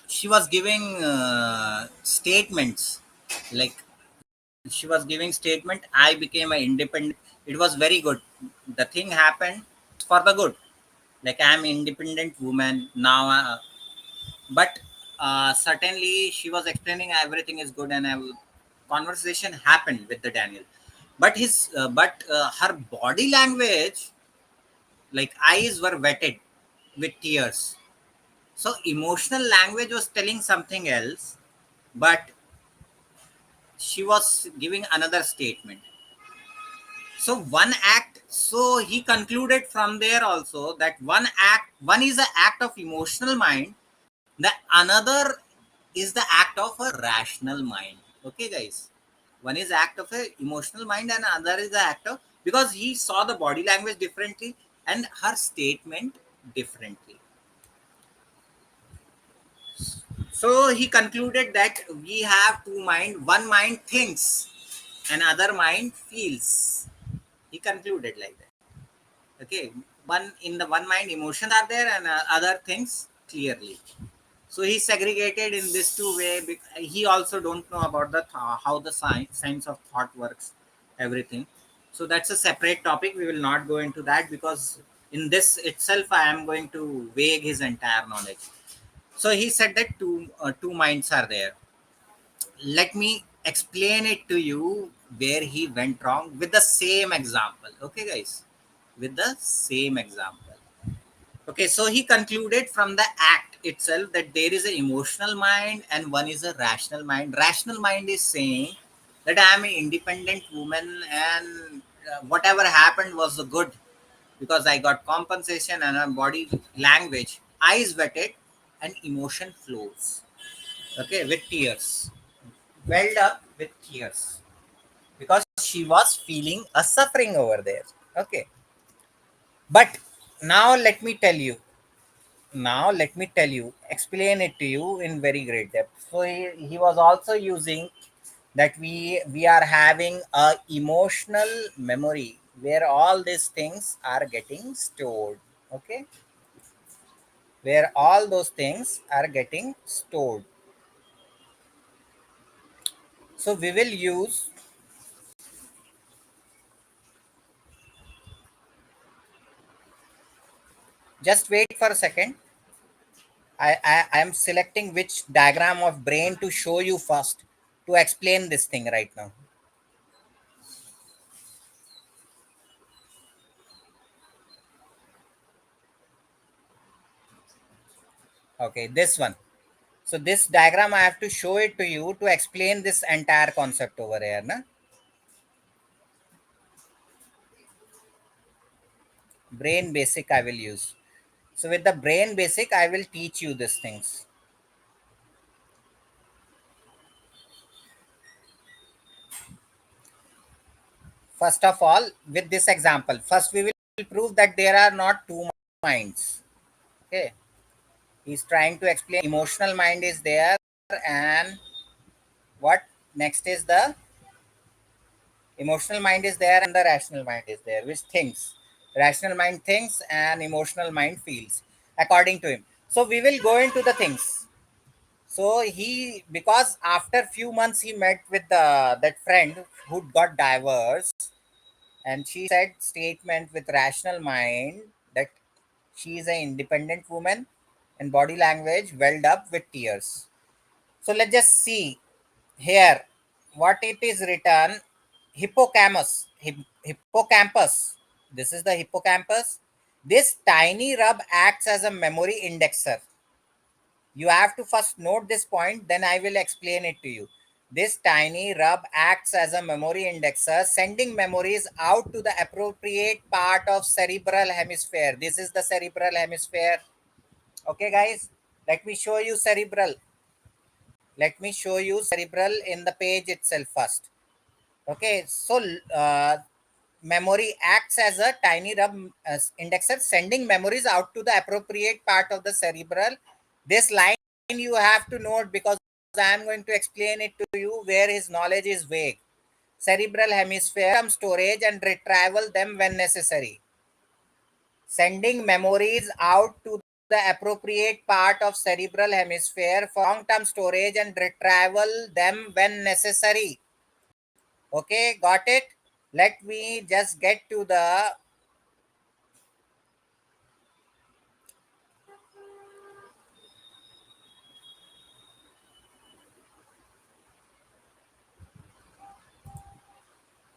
she was giving statements, like she was giving statement, I became an independent. It was very good. The thing happened for the good. Like I'm independent woman now, but certainly she was explaining everything is good, and conversation happened with the Daniel. But her body language, like eyes were wetted with tears. So emotional language was telling something else, but she was giving another statement. So one act, so he concluded from there also that one is the act of emotional mind, the another is the act of a rational mind. Okay, guys, one is act of a emotional mind and another is the act of, because he saw the body language differently and her statement differently. So he concluded that we have two mind, one mind thinks, another mind feels. He concluded like that. Okay, one in the one mind emotions are there and other things clearly. So he segregated in this two way. He also don't know about the how the science of thought works, everything. So that's a separate topic. We will not go into that because in this itself I am going to vague his entire knowledge. So he said that two minds are there. Let me explain it to you where he went wrong with the same example. Okay, guys, with the same example. Okay, so he concluded from the act itself that there is an emotional mind and one is a rational mind. Rational mind is saying that I am an independent woman and whatever happened was the good because I got compensation and a body language. Eyes wetted and emotion flows. Okay, with tears. Welled up with tears because she was feeling a suffering over there. Okay, but now let me tell you explain it to you in very great depth. So he was also using that we are having a emotional memory where all these things are getting stored. Okay, where all those things are getting stored. So we will use, just wait for a second. I am selecting which diagram of brain to show you first to explain this thing right now. Okay, this one. So this diagram I have to show it to you to explain this entire concept over here. Na? Brain basic I will use. So with the brain basic, I will teach you these things. First of all, with this example, first we will prove that there are not two minds. Okay. He's trying to explain emotional mind is there and what next is the emotional mind is there and the rational mind is there, which thinks. Rational mind thinks and emotional mind feels, according to him. So we will go into the things. So he, because after few months he met with that friend who got divorced, and she said statement with rational mind that she is an independent woman, and body language welled up with tears. So let's just see here what it is written. Hippocampus. This is the hippocampus. This tiny rub acts as a memory indexer. You have to first note this point, then I will explain it to you. This tiny rub acts as a memory indexer, sending memories out to the appropriate part of cerebral hemisphere. This is the cerebral hemisphere. Okay, guys, let me show you cerebral. Let me show you cerebral in the page itself first. Okay, so memory acts as a tiny rub indexer, sending memories out to the appropriate part of the cerebral. This line you have to note because I am going to explain it to you where his knowledge is vague. Cerebral hemisphere storage and retrieval them when necessary, sending memories out to the appropriate part of cerebral hemisphere for long-term storage and retrieval them when necessary. Okay, got it? Let me just get to the,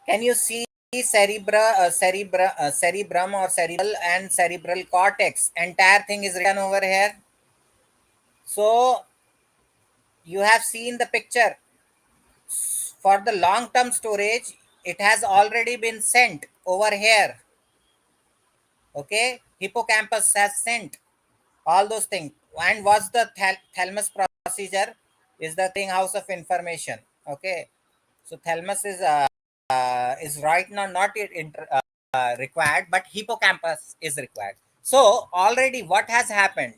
can you see cerebrum or cerebral and cerebral cortex? Entire thing is written over here. So you have seen the picture. For the long term storage, it has already been sent over here. Okay, hippocampus has sent all those things. And what's the thalamus procedure? Is the clearinghouse of information. Okay, so thalamus is right now not yet required, but hippocampus is required. So already what has happened?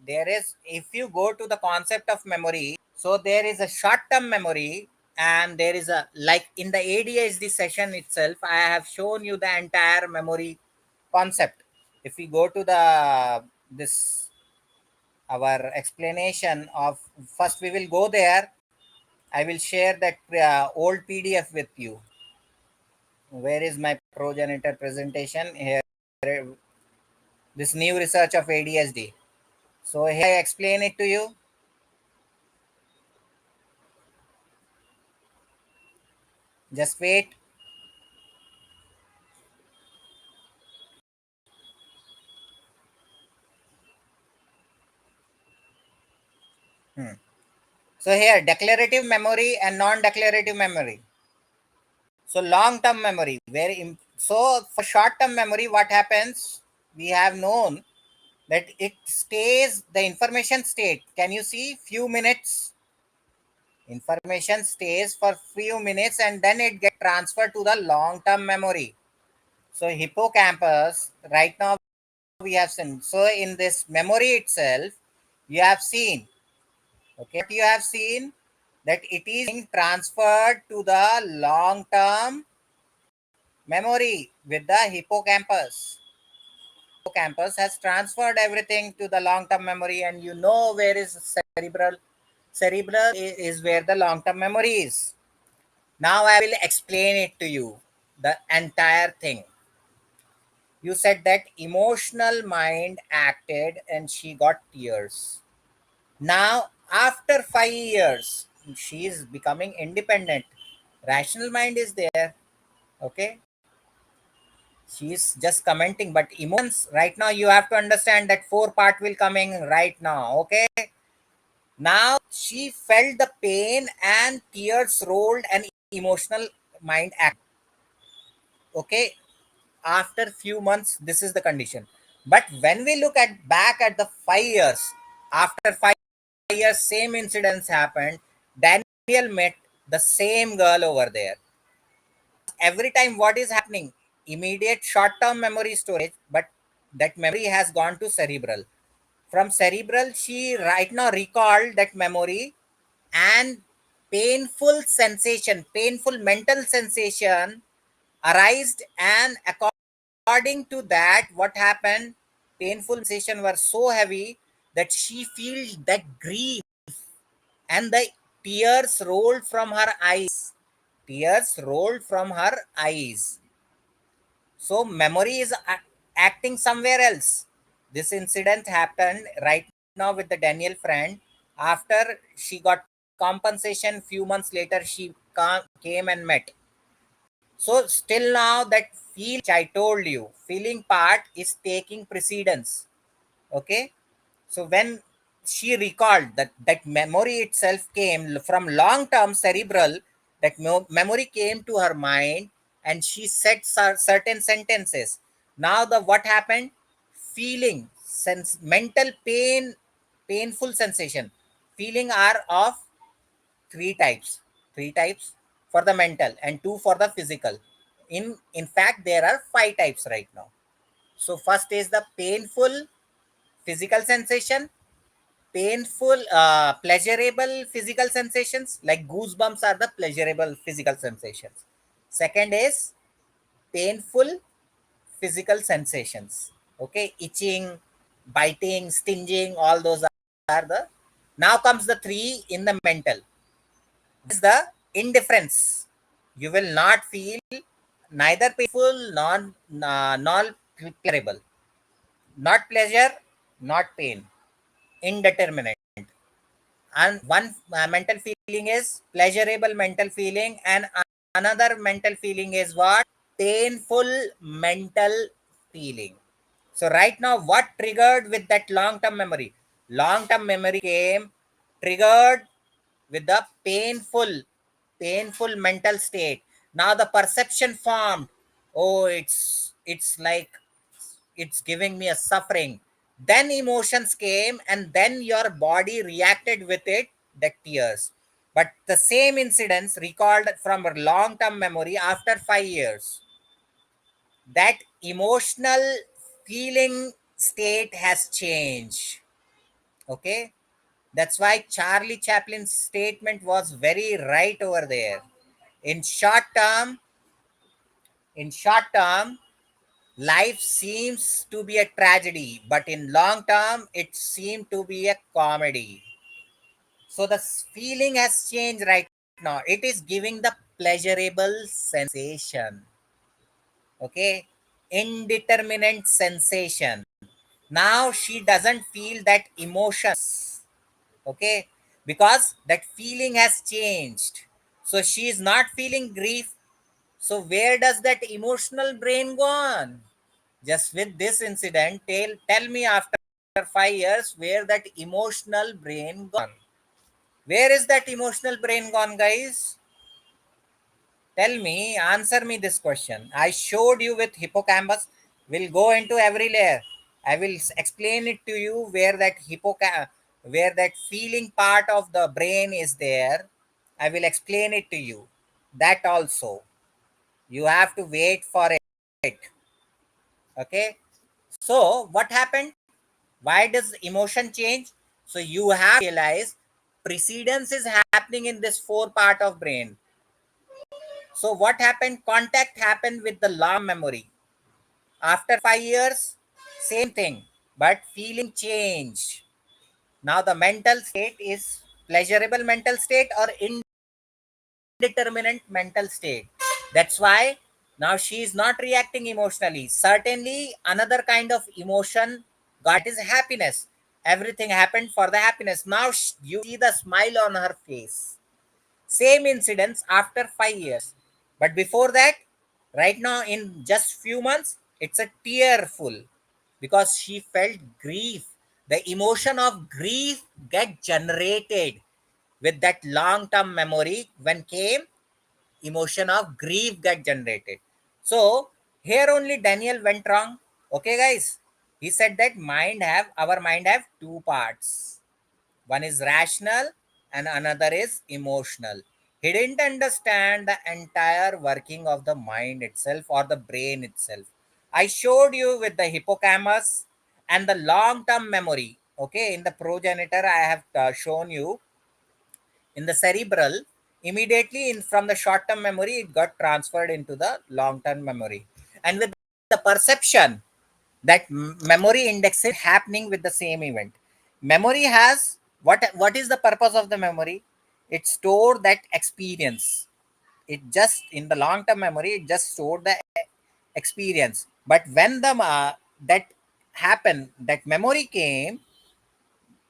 There is, if you go to the concept of memory, so there is a short term memory, and there is a, like in the ADHD session itself, I have shown you the entire memory concept. If we go to the this our explanation of, first we will go there. I will share that old PDF with you. Where is my progenitor presentation? Here, this new research of ADHD. So here I explain it to you. Just wait. Hmm. So here, declarative memory and non-declarative memory. So long-term memory, so for short-term memory, what happens? We have known that it stays the information state. Can you see? Few minutes information stays for few minutes, and then it get transferred to the long-term memory. So hippocampus right now we have seen. So in this memory itself, you have seen. Okay, what you have seen, that it is being transferred to the long-term memory with the hippocampus. Hippocampus has transferred everything to the long-term memory, and you know where is cerebral. Cerebral is where the long-term memory is. Now I will explain it to you, the entire thing. You said that emotional mind acted and she got tears. Now, after 5 years, she is becoming independent. Rational mind is there. Okay. She is just commenting, but emotions right now you have to understand that four part will coming right now. Okay. Now she felt the pain and tears rolled and emotional mind act. Okay. After few months, this is the condition. But when we look at back at the 5 years, after 5 years, same incidents happened. Daniel met the same girl over there. Every time, what is happening? Immediate short term memory storage, but that memory has gone to cerebral. From cerebral, she right now recalled that memory, and painful mental sensation arised, and according to that, what happened? Painful sensation were so heavy that she feels that grief, and the tears rolled from her eyes. Tears rolled from her eyes. So memory is acting somewhere else. This incident happened right now with the Daniel friend. After she got compensation, few months later she came and met. So still now that feel, which I told you, feeling part is taking precedence. Okay. So when she recalled that, that memory itself came from long term cerebral, that memory came to her mind, and she said certain sentences. Now the what happened? Feeling, sense, mental pain, painful sensation. Feeling are of three types for the mental and two for the physical. In fact, there are five types right now. So first is the painful physical sensation, painful pleasurable physical sensations, like goosebumps are the pleasurable physical sensations. Second is painful physical sensations. Okay, itching, biting, stinging, all those are the. Now comes the three in the mental. Is the indifference. You will not feel neither painful nor pleasurable. Not pleasure, not pain. Indeterminate. And one mental feeling is pleasurable mental feeling, and another mental feeling is what? Painful mental feeling. So right now, what triggered with that long term memory? Long-term memory came triggered with the painful mental state. Now the perception formed. Oh, it's like it's giving me a suffering. Then emotions came, and then your body reacted with it, the tears. But the same incidents recalled from a long-term memory after 5 years. That emotional feeling state has changed. Okay, that's why Charlie Chaplin's statement was very right over there. In short term, in short term, life seems to be a tragedy, but in long term, it seemed to be a comedy. So the feeling has changed right now. It is giving the pleasurable sensation. Okay, indeterminate sensation. Now she doesn't feel that emotions. Okay, because that feeling has changed. So she is not feeling grief. So where does that emotional brain gone? Just with this incident, tell me after 5 years where that emotional brain gone. Where is that emotional brain gone, guys? Tell me, answer me this question. I showed you with hippocampus. We'll go into every layer. I will explain it to you where that where that feeling part of the brain is there. I will explain it to you. That also. You have to wait for it. Okay. So what happened? Why does emotion change? So you have to realize precedence is happening in this four part of brain. So what happened? Contact happened with the long memory. After 5 years, same thing, but feeling changed. Now the mental state is pleasurable mental state or indeterminate mental state. That's why now she is not reacting emotionally. Certainly, another kind of emotion got is happiness. Everything happened for the happiness. Now you see the smile on her face. Same incidents after 5 years. But before that, right now in just few months, it's a tearful because she felt grief. The emotion of grief get generated with that long-term memory when came emotion of grief get generated. So here only Daniel went wrong. Okay, guys. He said that our mind have two parts. One is rational and another is emotional. He didn't understand the entire working of the mind itself or the brain itself. I showed you with the hippocampus and the long term memory. Okay, in the progenitor, I have shown you in the cerebral. Immediately in from the short term memory, it got transferred into the long term memory. And with the perception, that memory indexing happening with the same event. Memory has what is the purpose of the memory? It stored that experience. It just in the long term memory, it just stored the experience. But when the that happened, that memory came,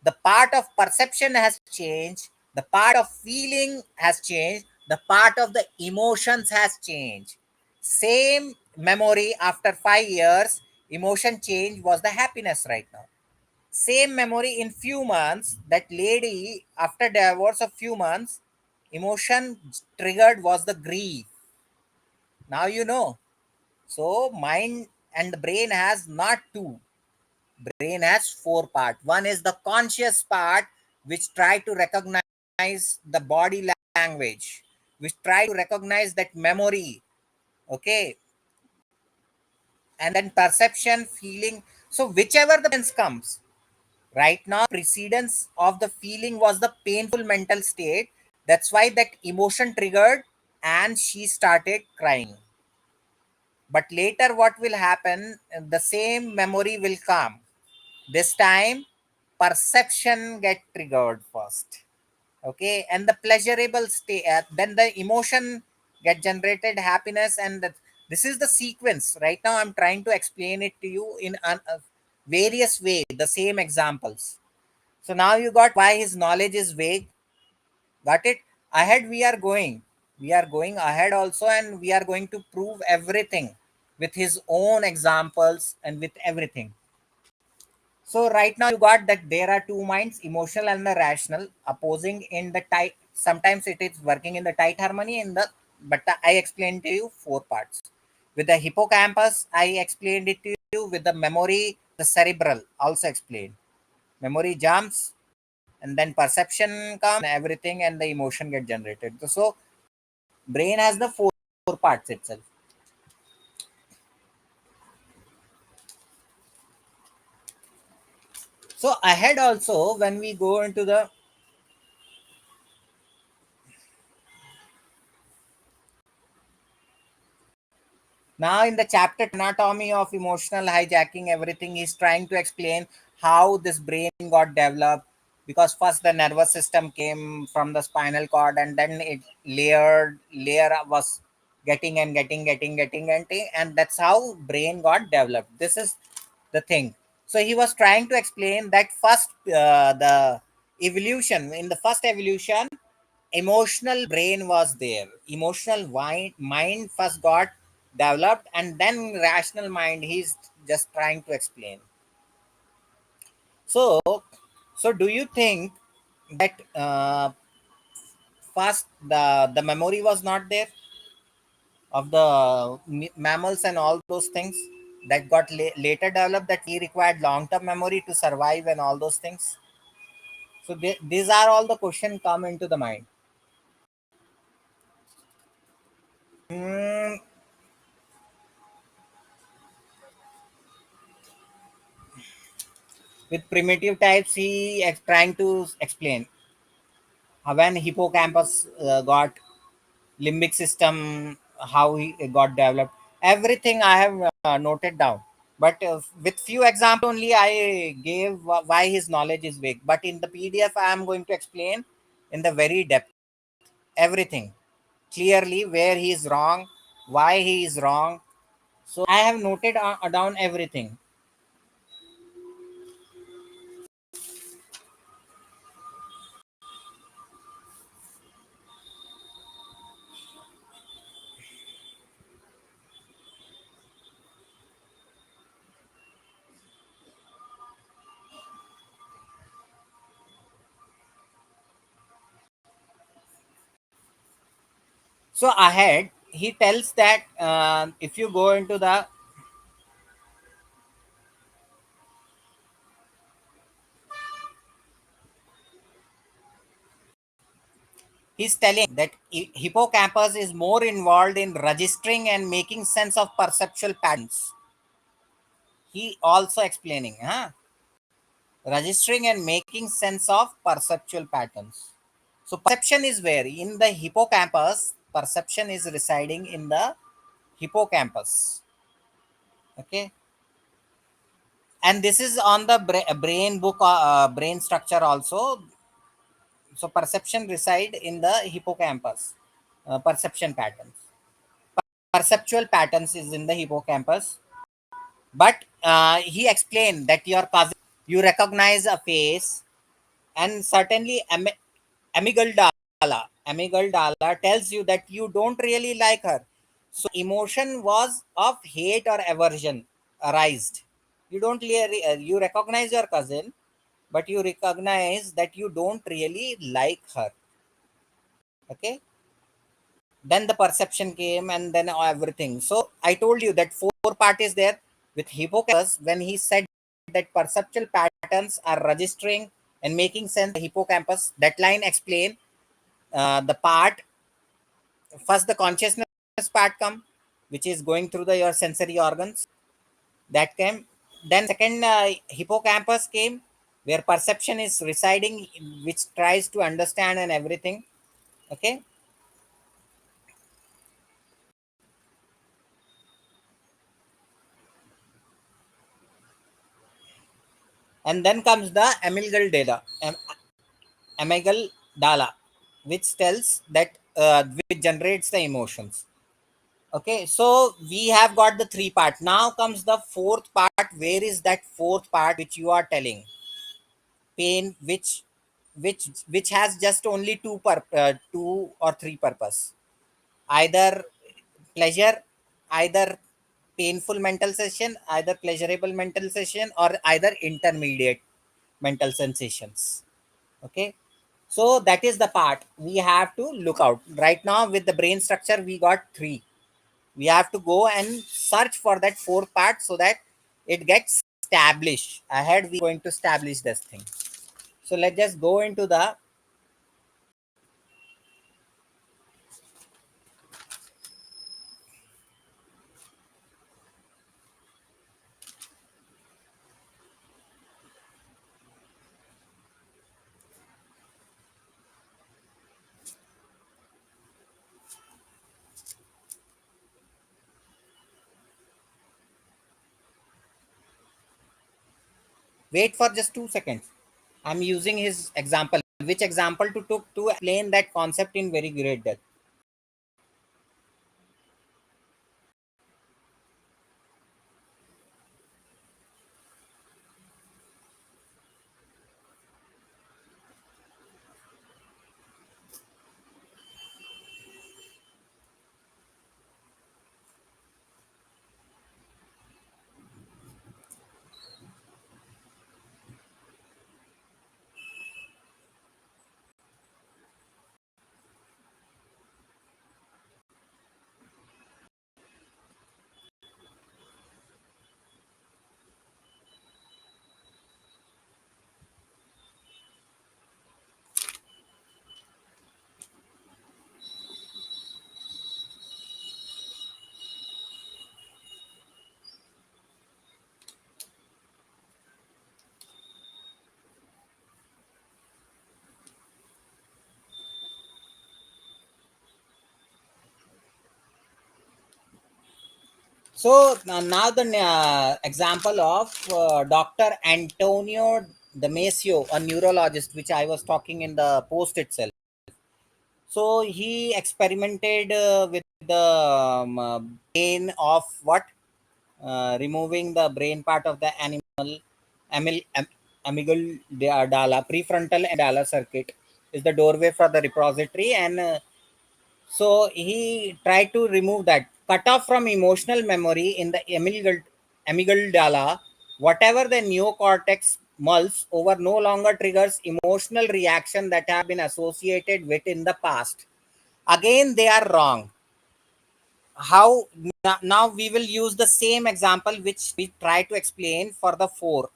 the part of perception has changed, the part of feeling has changed, the part of the emotions has changed. Same memory after 5 years, emotion change was the happiness right now. Same memory in few months, that lady after divorce of few months, emotion triggered was the grief. Now you know. So mind and the brain has not two. Brain has four part. One is the conscious part, which try to recognize the body language, which try to recognize that memory. Okay, and then perception, feeling. So whichever the sense comes right now, precedence of the feeling was the painful mental state. That's why that emotion triggered and she started crying. But later what will happen, the same memory will come. This time perception get triggered first. Okay, and the pleasurable state, then the emotion get generated, happiness, and this is the sequence. Right now I'm trying to explain it to you in various way, the same examples. So now you got why his knowledge is vague. Got it? Ahead we are going ahead also, and we are going to prove everything with his own examples and with everything. So right now you got that there are two minds, emotional and the rational, opposing in the tight. Sometimes it is working in the tight harmony in the. But I explained to you four parts. With the hippocampus, I explained it to you. With the memory, the cerebral also explained. Memory jumps, and then perception comes, everything, and the emotion get generated. So brain has the four parts itself. So ahead also when we go into the now, in the chapter Anatomy of Emotional Hijacking, everything is trying to explain how this brain got developed. Because first the nervous system came from the spinal cord, and then it layer was getting, and that's how brain got developed. This is the thing. So he was trying to explain that first the evolution in the first evolution, emotional brain was there, emotional mind first got developed, and then rational mind he's just trying to explain. So do you think that first the memory was not there of the mammals and all those things that got later developed, that we required long term memory to survive and all those things? So these are all the question come into the mind. Mm, with primitive types he trying to explain when hippocampus got limbic system, how he got developed, everything I have noted down. But with few example only I gave why his knowledge is vague, but in the PDF I am going to explain in the very depth everything clearly, where he is wrong, why he is wrong. So I have noted down everything. So ahead he tells that if you go into the, he's telling that hippocampus is more involved in registering and making sense of perceptual patterns. He also explaining, huh? Registering and making sense of perceptual patterns. So perception is where in the hippocampus. Perception is residing in the hippocampus. Okay, and this is on the brain book, brain structure also. So perception reside in the hippocampus. Perception patterns, perceptual patterns is in the hippocampus. But he explained that your cousin, you recognize a face, and certainly amygdala tells you that you don't really like her. So emotion was of hate or aversion arised. You don't really, you recognize your cousin, but you recognize that you don't really like her. Okay, then the perception came, and then everything. So I told you that four part is there with hippocampus. When he said that perceptual patterns are registering and making sense, the hippocampus, that line explain the part. First the consciousness part come, which is going through the your sensory organs, that came. Then second hippocampus came, where perception is residing, which tries to understand and everything. Okay, and then comes the amygdala, which tells that which generates the emotions. Okay, so we have got the three part. Now comes the fourth part. Where is that fourth part which you are telling? Pain, which has just only two or three purpose. Either pleasure, either painful mental sensation, either pleasurable mental sensation, or either intermediate mental sensations. Okay, so that is the part we have to look out. Right now with the brain structure we got three, we have to go and search for that fourth part so that it gets established. Ahead we going to establish this thing. So let's just go into the, wait for just 2 seconds. I'm using his example, which example to took to explain that concept in very great depth. So now the example of Dr. Antonio Damasio, a neurologist, which I was talking in the post itself. So he experimented with the brain of what? Removing the brain part of the animal, amygdala, prefrontal amygdala circuit is the doorway for the repository, and so he tried to remove that, cut off from emotional memory in the amygdala, whatever the neocortex mulls over no longer triggers emotional reaction that have been associated with in the past. Again, they are wrong. How now we will use the same example which we try to explain for the four,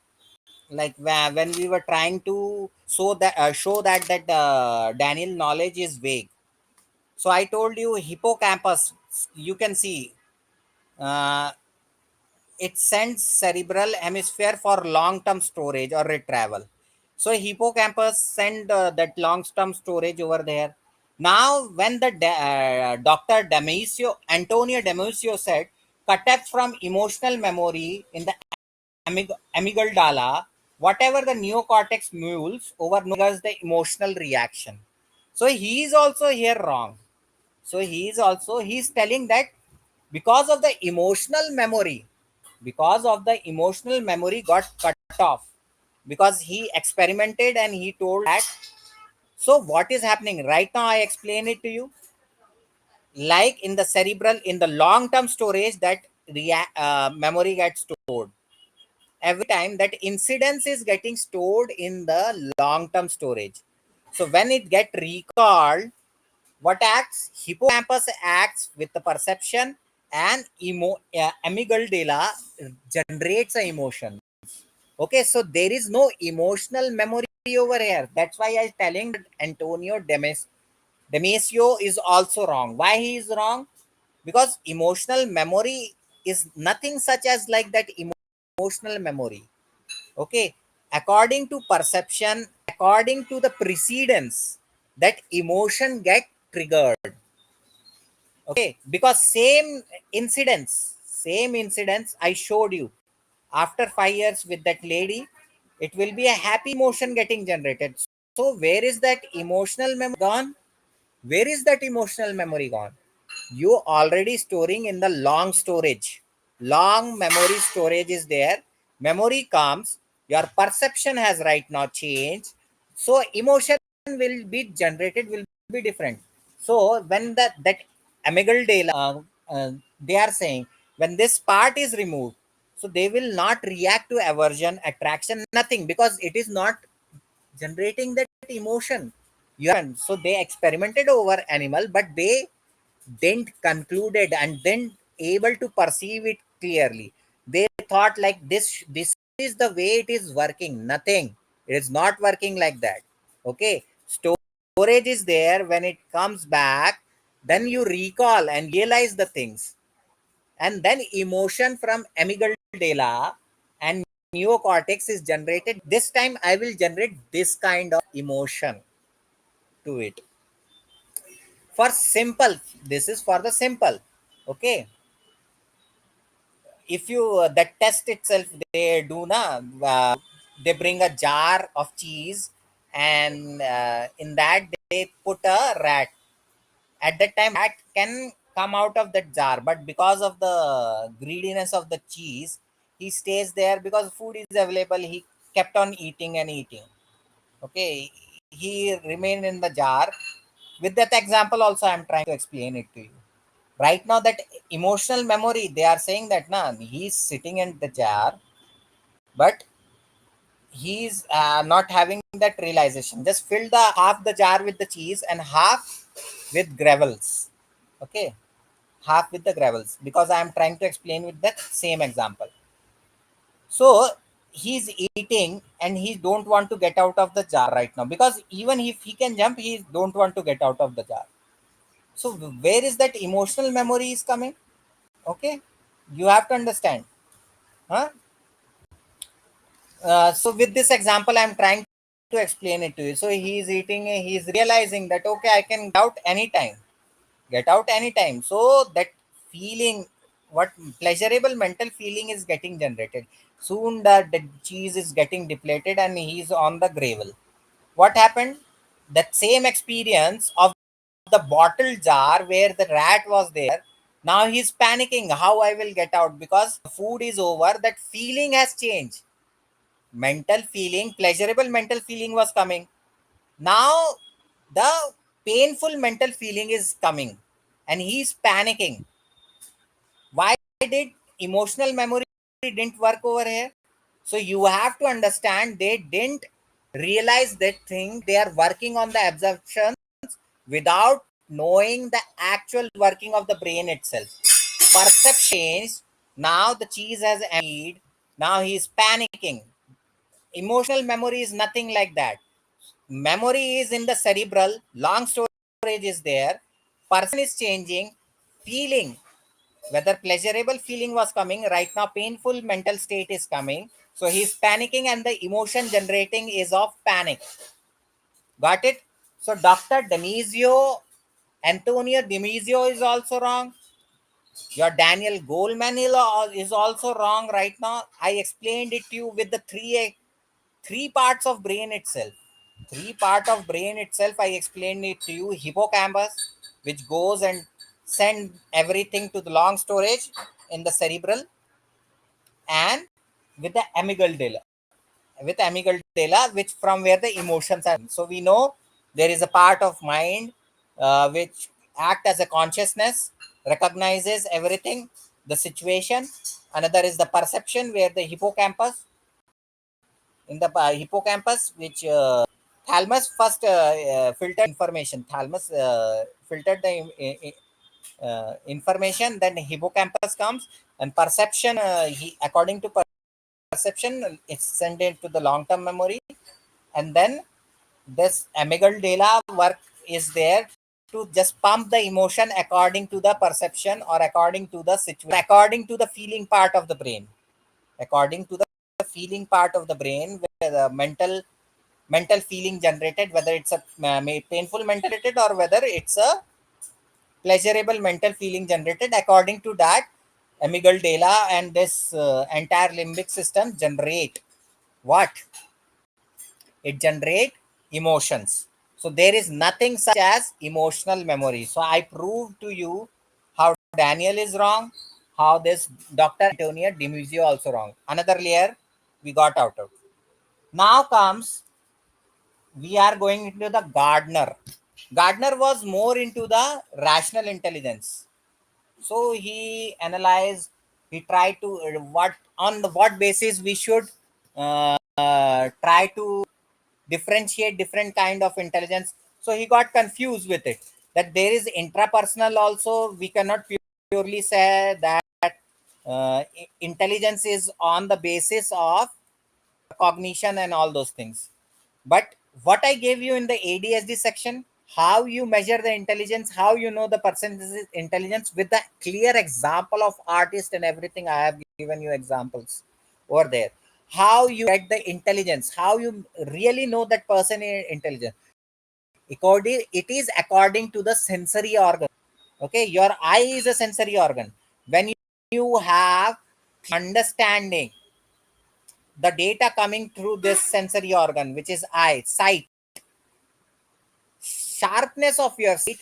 like when we were trying to show that Daniel knowledge is vague. So I told you hippocampus, you can see uh, it sends cerebral hemisphere for long-term storage or retrieval. So hippocampus send that long-term storage over there. Now when the Dr. Damasio, Antonio Damasio said, cut off from emotional memory in the amygdala, whatever the neocortex mules over triggers the emotional reaction. So he is also here wrong. So he's telling that because of the emotional memory, because of the emotional memory got cut off, because he experimented and he told that. So what is happening right now, I explain it to you. Like in the cerebral, in the long term storage, that memory gets stored every time. That incidence is getting stored in the long term storage. So when it get recalled, what acts? Hippocampus acts with the perception, and amygdala generates a emotion. Okay, so there is no emotional memory over here. That's why I'm telling that Antonio Damasio is also wrong. Why he is wrong? Because emotional memory is nothing such as like that emotional memory. Okay, according to perception, according to the precedence, that emotion get triggered. Okay, because same incidents I showed you after 5 years with that lady, it will be a happy emotion getting generated. So where is that emotional memory gone? Where is that emotional memory gone? You already storing in the long storage. Long memory storage is there. Memory comes, your perception has right now changed. So emotion will be generated, will be different. So when that amygdala, they are saying When this part is removed, so they will not react to aversion, attraction, nothing, because it is not generating that emotion. So they experimented over animal, but they didn't concluded and then able to perceive it clearly. They thought like this is the way it is working. Nothing, it is not working like that. Okay, storage is there. When it comes back, then you recall and realize the things, and then emotion from amygdala and neocortex is generated. This time I will generate this kind of emotion to it. For simple, this is for the simple. Okay, if you the test itself they do na, they bring a jar of cheese, and in that they put a rat. At that time rat can come out of that jar, but because of the greediness of the cheese, he stays there because food is available. He kept on eating and eating. Okay, he remained in the jar. With that example also I'm trying to explain it to you. Right now, that emotional memory, they are saying that na he's sitting in the jar, but he's not having that realization. Just fill the half the jar with the cheese and half with gravels. Okay, half with the gravels, because I am trying to explain with that same example. So he's eating and he don't want to get out of the jar right now, because even if he can jump, he don't want to get out of the jar. So where is that emotional memory is coming? Okay, you have to understand. Huh? So with this example, I'm trying to explain it to you. So he's eating, he's realizing that okay, I can get out anytime. So that feeling, what pleasurable mental feeling is getting generated. Soon the cheese is getting depleted and he's on the gravel. What happened? That same experience of the bottle jar where the rat was there. Now he's panicking how I will get out, because the food is over. That feeling has changed. Mental feeling, pleasurable mental feeling was coming. Now the painful mental feeling is coming and he's panicking. Why did emotional memory didn't work over here? So you have to understand, they didn't realize that thing. They are working on the absorption without knowing the actual working of the brain itself. Perception changed. Now the cheese has emptied. Now he's panicking. Emotional memory is nothing like that. Memory is in the cerebral, long storage is there. Person is changing. Feeling, whether pleasurable feeling was coming, right now painful mental state is coming. So he's panicking and the emotion generating is of panic. Got it? So Dr. Demisio, Antonio Demisio is also wrong. Your Daniel Goleman is also wrong right now. I explained it to you with the three parts of brain itself. Three part of brain itself, I explained it to you. Hippocampus, which goes and send everything to the long storage in the cerebral, and with the amygdala. With amygdala, which from where the emotions are. So we know there is a part of mind which act as a consciousness, recognizes everything, the situation. Another is the perception, where the hippocampus, in the hippocampus, which thalamus first filtered information. Thalamus filtered the information, then hippocampus comes, and perception, according to perception, it's sent into the long term memory. And then this amygdala work is there to just pump the emotion according to the perception, or according to the situation, according to the feeling part of the brain. According to the feeling part of the brain, where the mental feeling generated, whether it's a painful mental generated, or whether it's a pleasurable mental feeling generated. According to that, amygdala and this entire limbic system generate what? It generate emotions. So there is nothing such as emotional memory. So I proved to you how Daniel is wrong, how this Dr. Antonio Demusio also wrong. Another layer we got out of. Now comes, we are going into the Gardner. Gardner was more into the rational intelligence. So he analyzed He tried to what on the what basis we should try to differentiate different kind of intelligence. So he got confused with it, that there is intrapersonal also. We cannot purely say that intelligence is on the basis of cognition and all those things. But what I gave you in the ADHD section, how you measure the intelligence, how you know the person's intelligence, with the clear example of artist and everything, I have given you examples over there. How you get the intelligence, how you really know that person is intelligent. According, it is according to the sensory organ. Okay, your eye is a sensory organ. When you have understanding the data coming through this sensory organ, which is eye, sight, sharpness of your sight,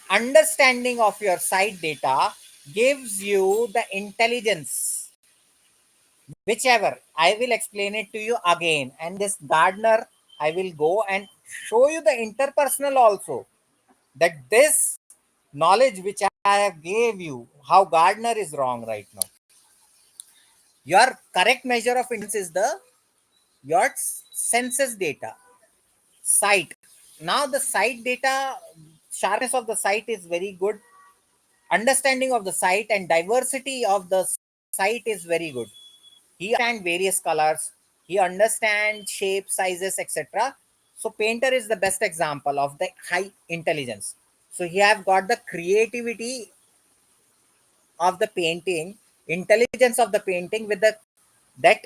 understanding of your sight data gives you the intelligence. Whichever, I will explain it to you again, and this Gardner, I will go and show you the interpersonal also, that this knowledge which I have gave you, how Gardner is wrong right now. Your correct measure of intelligence is the your senses data, sight. Now the sight data, sharpness of the sight is very good, understanding of the sight and diversity of the sight is very good. He understands various colors, he understands shapes, sizes, etc. So painter is the best example of the high intelligence. So he have got the creativity of the painting, intelligence of the painting, with the that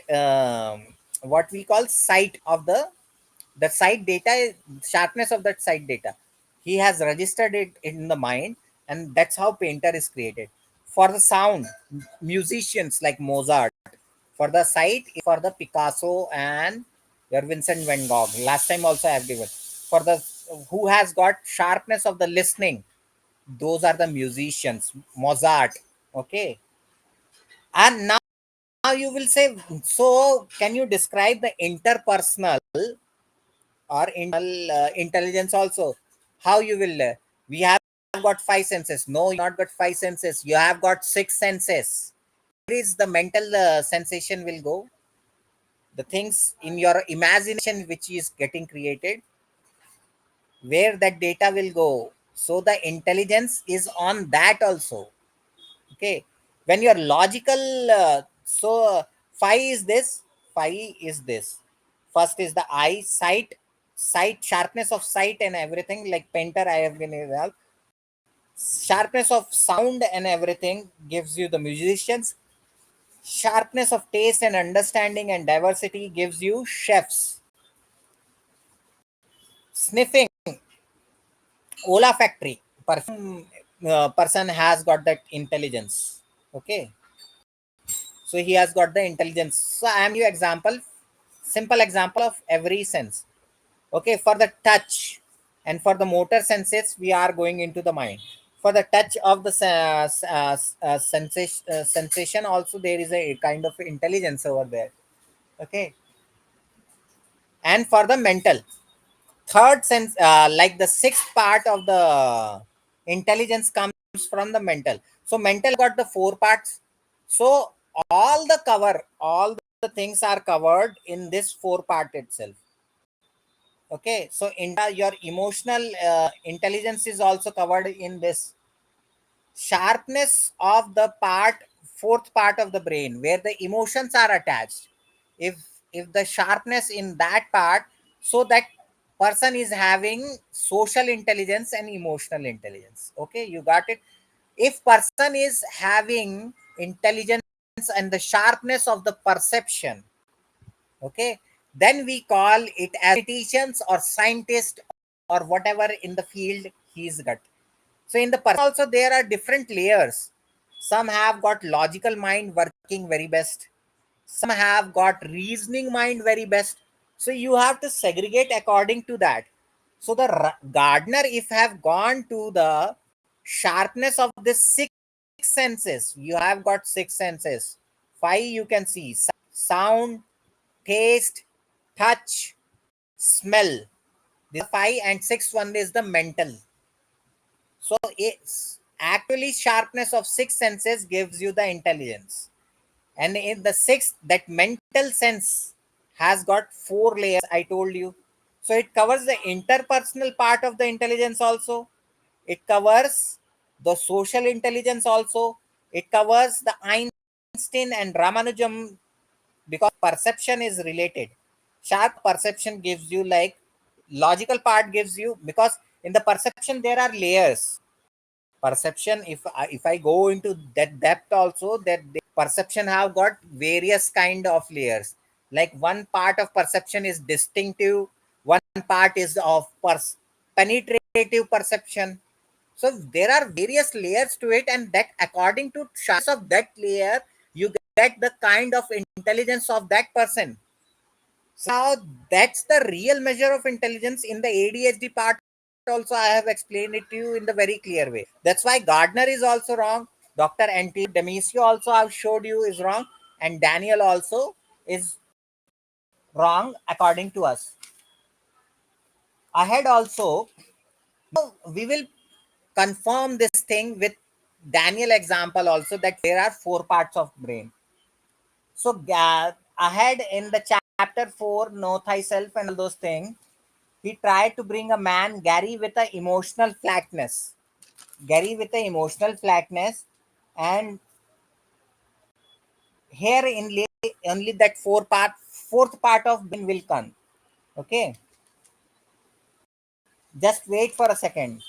what we call sight of the sight data, sharpness of that sight data. He has registered it in the mind, and that's how painter is created. For the sound, musicians like Mozart. For the sight, for the Picasso and your Vincent van Gogh. Last time also I have given. For the who has got sharpness of the listening, those are the musicians, Mozart. Okay, and now you will say, so can you describe the interpersonal or internal intelligence also? How you will? We have got five senses. No, you not got five senses. You have got six senses. Where is the mental sensation will go? The things in your imagination which is getting created, where that data will go. So the intelligence is on that also. Okay, when you're logical, phi is this, phi is this. First is the eye, sight, sharpness of sight and everything, like painter I have been involved. Sharpness of sound and everything gives you the musicians. Sharpness of taste and understanding and diversity gives you chefs. Sniffing, olfactory, perfume, person has got that intelligence. Okay, so he has got the intelligence. So I am you example, simple example of every sense. Okay, for the touch and for the motor senses, we are going into the mind. For the touch of the sensation also, there is a kind of intelligence over there. Okay, and for the mental, third sense, like the sixth part of the intelligence comes from the mental. So mental got the four parts. So all the things are covered in this four part itself. Okay, so in your emotional intelligence is also covered in this. Sharpness of the part, fourth part of the brain, where the emotions are attached. If the sharpness in that part, so that person is having social intelligence and emotional intelligence. Okay, you got it. If person is having intelligence and the sharpness of the perception, okay, then we call it as mathematicians or scientist or whatever in the field he's got. So in the person also there are different layers. Some have got logical mind working very best. Some have got reasoning mind very best. So you have to segregate according to that. So the gardener, if have gone to the sharpness of the six senses, you have got six senses. Five you can see: sound, taste, touch, smell. The five, and sixth one is the mental. So it's actually sharpness of six senses gives you the intelligence. And in the sixth, that mental sense has got four layers, I told you. So it covers the interpersonal part of the intelligence also. It covers the social intelligence also. It covers the Einstein and Ramanujam, because perception is related. Sharp perception gives you like logical part gives you, because in the perception there are layers. Perception, if I go into that depth also, that the perception have got various kind of layers. Like one part of perception is distinctive, one part is of penetrative perception. So there are various layers to it, and that according to sharpness of that layer, you get the kind of intelligence of that person. So that's the real measure of intelligence. In the ADHD part also, I have explained it to you in the very clear way. That's why Gardner is also wrong. Dr. Antonio Damasio also I've showed you is wrong, and Daniel also is wrong according to us. Ahead also, we will confirm this thing with Daniel example also, that there are four parts of brain. So ahead in the chapter 4, know thyself and all those things, he tried to bring a man, Gary, with a emotional flatness. Gary with a emotional flatness, and here only that fourth part of brain will come. Okay, just wait for a second.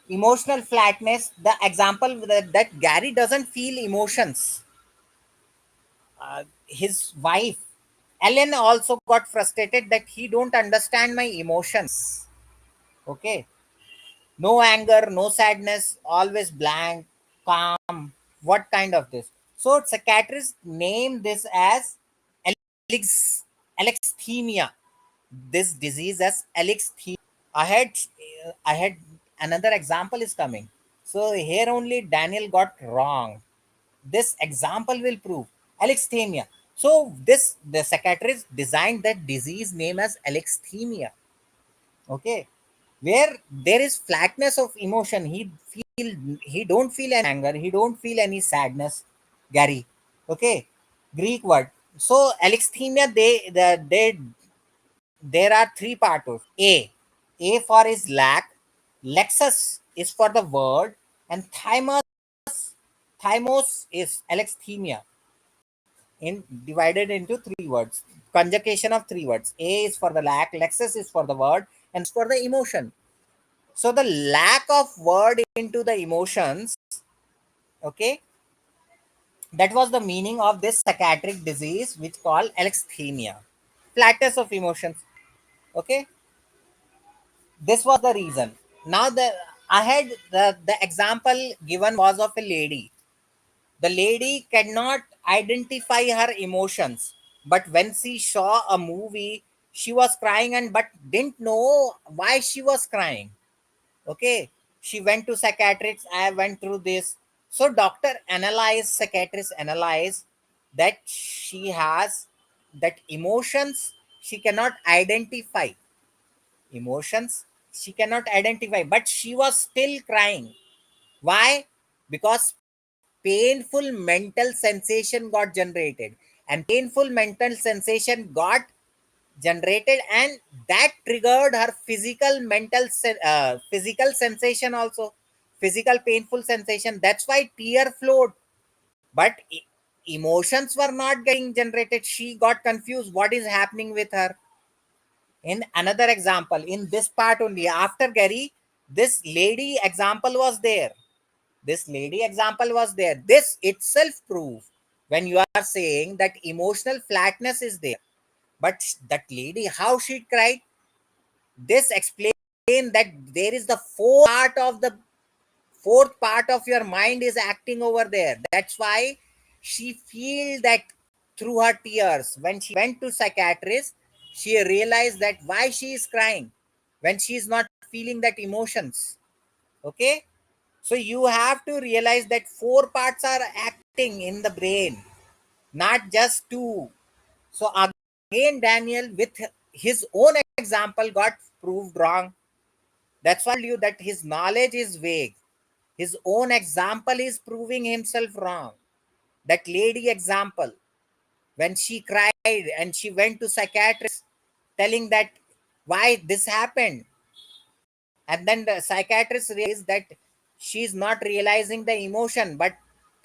Emotional flatness. The example that Gary doesn't feel emotions. His wife, Ellen, also got frustrated that he don't understand my emotions. Okay, no anger, no sadness, always blank, calm. What kind of this? So psychiatrists name this as alex, alexithymia. This disease as alexithymia. I had another example is coming. So here only Daniel got wrong. This example will prove alexithymia. So this the psychiatrist designed that disease name as alexithymia. Okay, where there is flatness of emotion, he don't feel any anger, he don't feel any sadness, Gary. Okay, Greek word. So alexithymia, they there are three parts of A for is lack, lexus is for the word, and thymos is alexithymia, in divided into three words, conjugation of three words. A is for the lack, lexus is for the word, and for the emotion. So the lack of word into the emotions, okay, that was the meaning of this psychiatric disease, which called alexithymia, flatness of emotions. Okay, this was the reason. Now the example given was of a lady. The lady cannot identify her emotions, but when she saw a movie, she was crying and but didn't know why she was crying. Okay, she went to psychiatrists. I went through this. So psychiatrist analyze that she has that emotions she cannot identify. Emotions she cannot identify, but she was still crying. Why? Because painful mental sensation got generated, and painful mental sensation got generated, and that triggered her physical sensation also, physical painful sensation. That's why tear flowed, but emotions were not getting generated. She got confused what is happening with her. In another example, in this part only, after Gary, this lady example was there. This lady example was there. This itself proof, when you are saying that emotional flatness is there. But that lady, how she cried, this explain that there is the fourth part of your mind is acting over there. That's why she feel that through her tears. When she went to psychiatrist, she realized that why she is crying when she is not feeling that emotions. Okay, so you have to realize that four parts are acting in the brain, not just two. So again, Daniel, with his own example, got proved wrong. That's why I told you that his knowledge is vague. His own example is proving himself wrong. That lady example, when she cried and she went to psychiatrist telling that why this happened, and then the psychiatrist realized that she's not realizing the emotion, but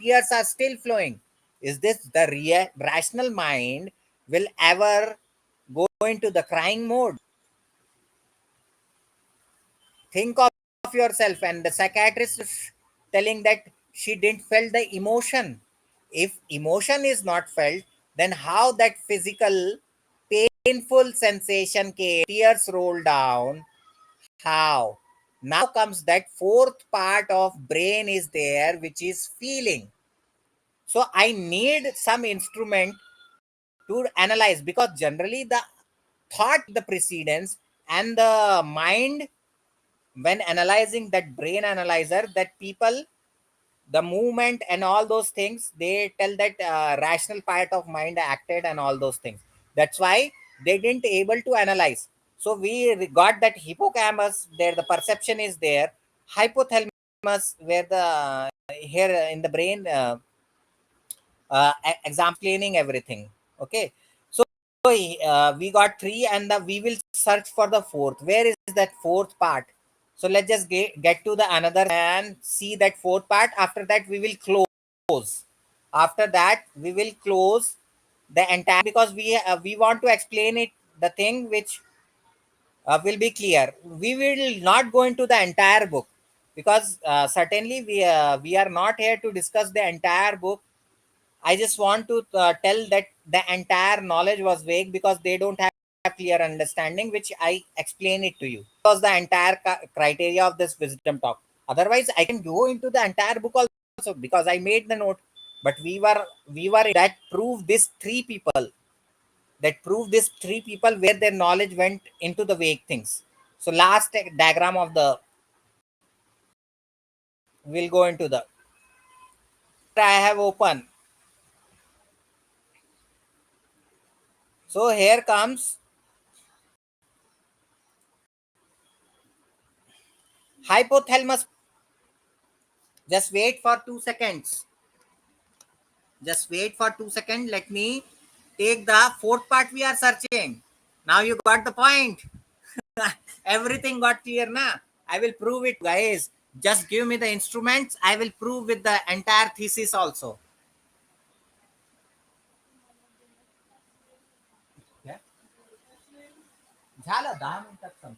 tears are still flowing. Is this the rational mind will ever go into the crying mode? Think of yourself, and the psychiatrist is telling that she didn't feel the emotion. If emotion is not felt, then how that physical painful sensation came, tears roll down? How? Now comes that fourth part of brain is there, which is feeling. So I need some instrument to analyze, because generally the thought the precedence, and the mind, when analyzing that brain analyzer, that people, the movement and all those things, they tell that rational part of mind acted and all those things. That's why they didn't able to analyze. So we got that hippocampus there, the perception is there. Hypothalamus, where the here in the brain, explaining everything. Okay, so we got three, and we will search for the fourth. Where is that fourth part? So let's just get to the another and see that fourth part. After that we will close. After that we will close the entire, because we want to explain it, the thing which will be clear. We will not go into the entire book, because certainly we are not here to discuss the entire book. I just want to tell that the entire knowledge was vague, because they don't have clear understanding, which I explain it to you. Was the entire criteria of this wisdom talk. Otherwise, I can go into the entire book also, because I made the note. But we were that prove this three people, where their knowledge went into the vague things. So last diagram of the, we'll go into the, I have open. So here comes hypothalamus. Just wait for 2 seconds. Just wait for 2 seconds. Let me take the fourth part we are searching. Now you got the point. Everything got clear now. I will prove it, guys. Just give me the instruments. I will prove with the entire thesis also. Yeah. झालं 10 मिनिटात संपलं.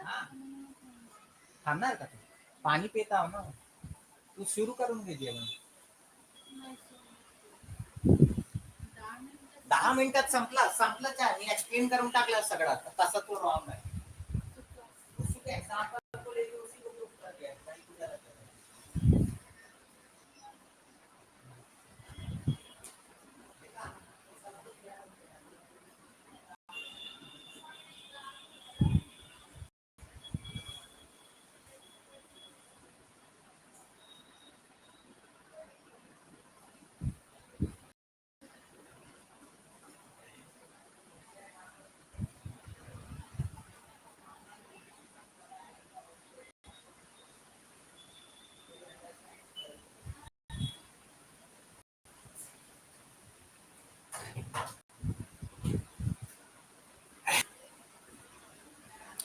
हा. थांबणार का तू? पाणी पित आहो ना. तू सुरू करून घे जेवण. 10 मिनिटात संपलंच आहे. मी एक्सप्लेन करून टाकलं सगळं. तसं तो रॉंग आहे. उसी के एग्जांपल को लेके उसी को प्रूफ कर दिया. कहीं भी गलत है.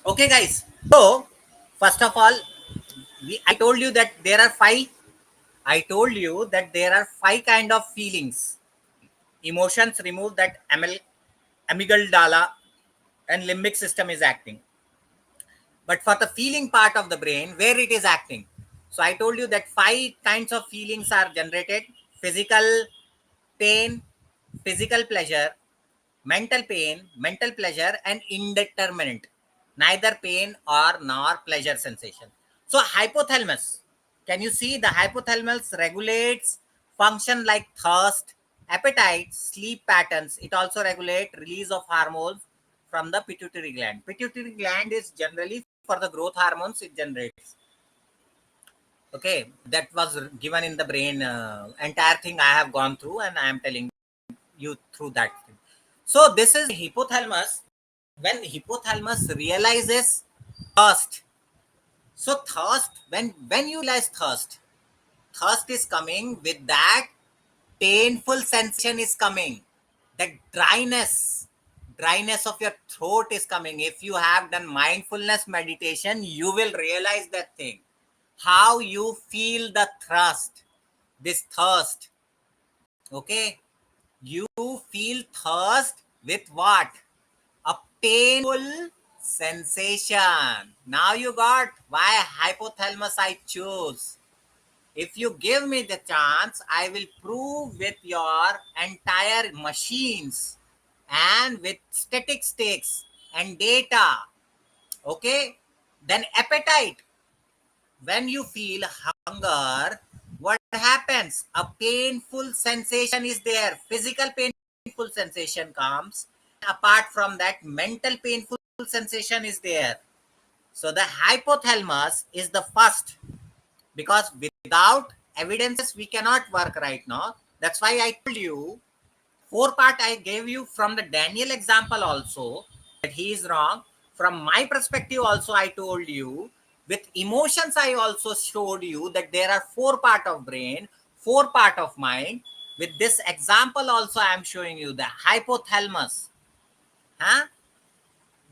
Okay, guys. So first of all, I told you that there are five. I told you that there are five kind of feelings. Emotions remove that amygdala and limbic system is acting. But for the feeling part of the brain, where it is acting. So I told you that five kinds of feelings are generated: physical pain, physical pleasure, mental pain, mental pleasure, and indeterminate, neither pain or nor pleasure sensation. So hypothalamus, can you see the hypothalamus regulates function like thirst, appetite, sleep patterns. It also regulates release of hormones from the pituitary gland. Pituitary gland is generally for the growth hormones it generates. Okay, that was given in the brain. Entire thing I have gone through, and I am telling you through that thing. So this is hypothalamus. When hypothalamus realizes thirst, so thirst, when you realize thirst, thirst is coming, with that painful sensation is coming. That dryness of your throat is coming. If you have done mindfulness meditation, you will realize that thing. How you feel the this thirst. Okay. You feel thirst with what? A painful sensation. Now you got why hypothalamus I choose. If you give me the chance, I will prove with your entire machines and with statistics and data. Okay? Then appetite. When you feel hunger, what happens? A painful sensation is there. Physical painful sensation comes. Apart from that, mental painful sensation is there. So the hypothalamus is the first, because without evidences we cannot work right now. That's why I told you four part I gave you from the Daniel example also, that he is wrong. From my perspective also I told you. With emotions I also showed you that there are four part of brain, four part of mind. With this example also I am showing you the hypothalamus. Huh?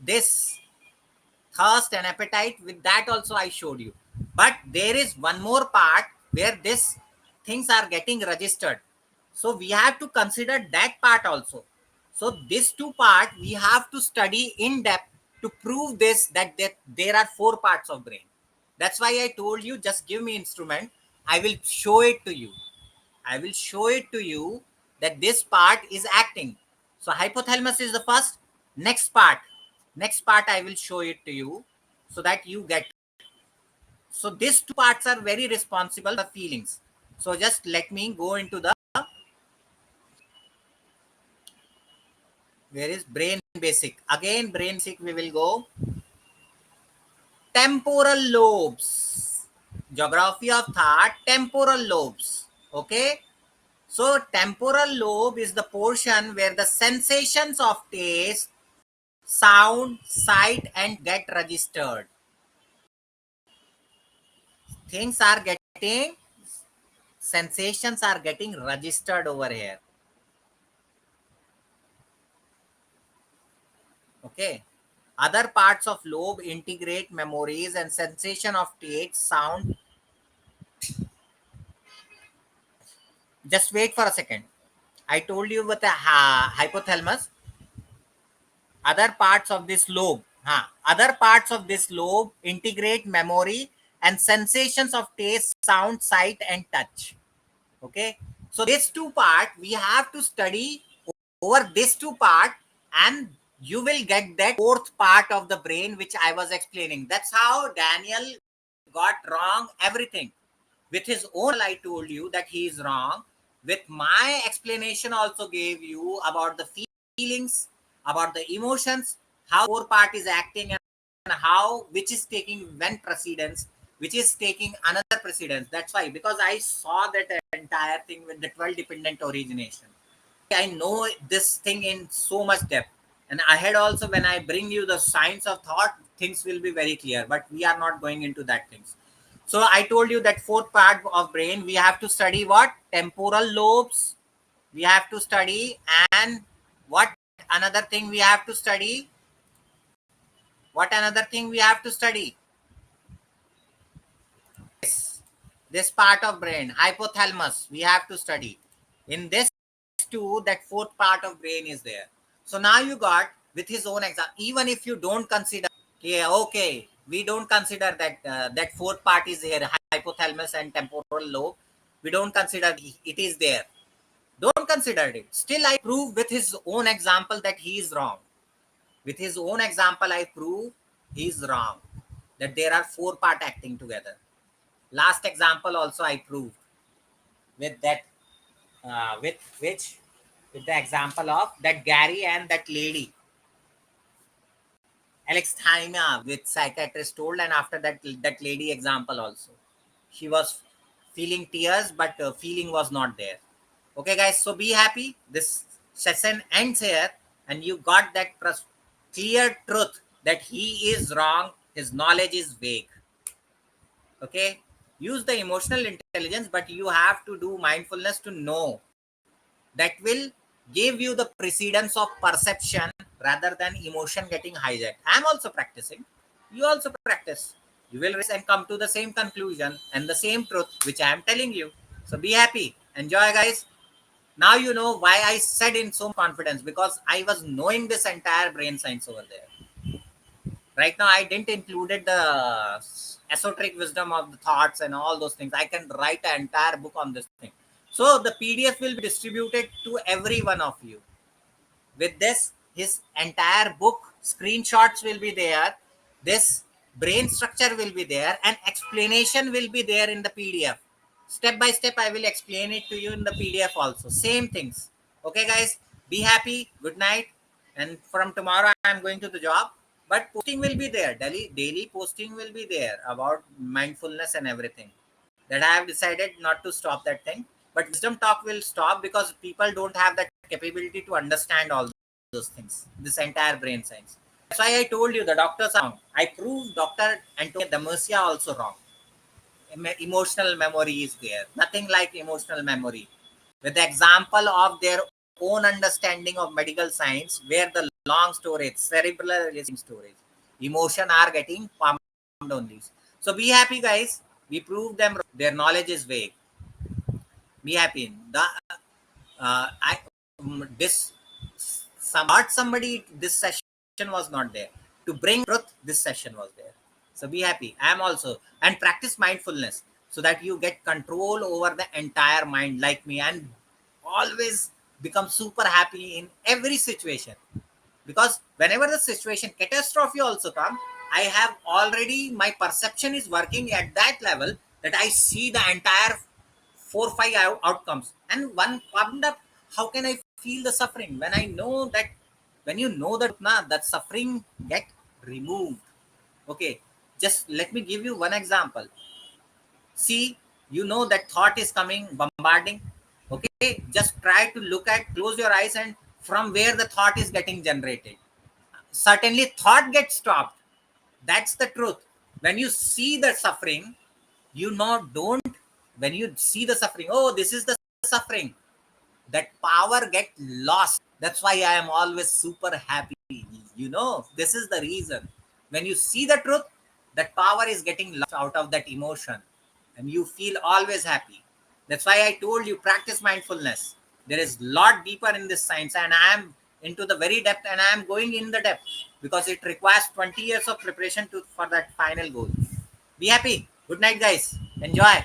This thirst and appetite, with that also I showed you. But there is one more part where this things are getting registered, so we have to consider that part also. So this two part we have to study in depth to prove this, that there are four parts of brain. That's why I told you, just give me instrument, I will show it to you. I will show it to you that this part is acting. So hypothalamus is the first. Next part I will show it to you so that you get. So these two parts are very responsible for feelings. So just let me go into the, where is brain basic? Again, brain basic we will go. Temporal lobes. Geography of thought, temporal lobes. Okay. So temporal lobe is the portion where the sensations of taste, sound, sight, and get registered. Things are getting, sensations are getting registered over here. Okay. Other parts of lobe integrate memories and sensation of taste, sound. Just wait for a second. I told you with the hypothalamus, other parts of this lobe, other parts of this lobe integrate memory and sensations of taste, sound, sight, and touch. Okay. So these two part we have to study over this two part, and you will get that fourth part of the brain which I was explaining. That's how Daniel got wrong everything. With his own, I told you that he is wrong. With my explanation also gave you about the feelings, about the emotions, how four part is acting, and how which is taking when precedence, which is taking another precedence. That's why, because I saw that entire thing with the 12 dependent origination. I know this thing in so much depth. And ahead also, when I bring you the science of thought, things will be very clear. But we are not going into that things. So I told you that fourth part of brain, we have to study what? Temporal lobes. We have to study, and what another thing we have to study? What another thing we have to study? This part of brain, hypothalamus, we have to study. In this two, that fourth part of brain is there. So now you got with his own example. Even if you don't consider, yeah, okay, we don't consider that that fourth part is here, hypothalamus and temporal lobe. We don't consider it is there. Don't consider it. Still, I prove with his own example that he is wrong. With his own example, I prove he is wrong. That there are four part acting together. Last example also I proved with that, with which, with the example of that Gary and that lady, Alexithymia, with psychiatrist told, and after that that lady example also, she was feeling tears, but feeling was not there. Okay, guys, so be happy. This session ends here, and you got that clear truth that he is wrong. His knowledge is vague. Okay. use the emotional intelligence, but you have to do mindfulness to know that will give you the precedence of perception rather than emotion getting hijacked. I'm also practicing. You also practice. You will and come to the same conclusion and the same truth which I am telling you. So be happy. Enjoy, guys. Now you know why I said in so confidence, because I was knowing this entire brain science over there. Right now I didn't included the esoteric wisdom of the thoughts and all those things. I can write an entire book on this thing. So the PDF will be distributed to every one of you. With this, his entire book screenshots will be there, this brain structure will be there, and explanation will be there in the PDF. Step by step I will explain it to you in the PDF also, same things. Okay guys, be happy, good night. And from tomorrow I am going to the job, but posting will be there, daily posting will be there about mindfulness and everything. That I have decided not to stop that thing. But wisdom talk will stop because people don't have that capability to understand all those things, this entire brain science. That's why I told you the doctors are wrong. I proved Dr. Antonio Damasio also wrong. Emotional memory is there. Nothing like emotional memory. With the example of their own understanding of medical science, where the long storage, cerebral storage, emotion are getting pumped on these. So be happy, guys. We prove them their knowledge is vague. Be happy. The I this somebody this session was not there to bring truth. This session was there. So be happy. I am also, and practice mindfulness so that you get control over the entire mind like me, and always become super happy in every situation. Because whenever the situation catastrophe also come, I have already, my perception is working at that level that I see the entire 4 5 outcomes, and one popped up. How can I feel the suffering when I know that, when you know that that suffering get removed? Okay, just let me give you one example. See, you know that thought is coming, bombarding. Okay, just try to look at, close your eyes, and from where the thought is getting generated, certainly thought gets stopped. That's the truth. When you see the suffering, you know, don't, when you see the suffering, oh, this is the suffering, that power get lost. That's why I am always super happy. You know, this is the reason. When you see the truth, that power is getting lost out of that emotion, and you feel always happy. That's why I told you practice mindfulness. There is lot deeper in this science, and I am into the very depth, and I am going in the depth because it requires 20 years of preparation to for that final goal. Be happy. Good night, guys. Enjoy.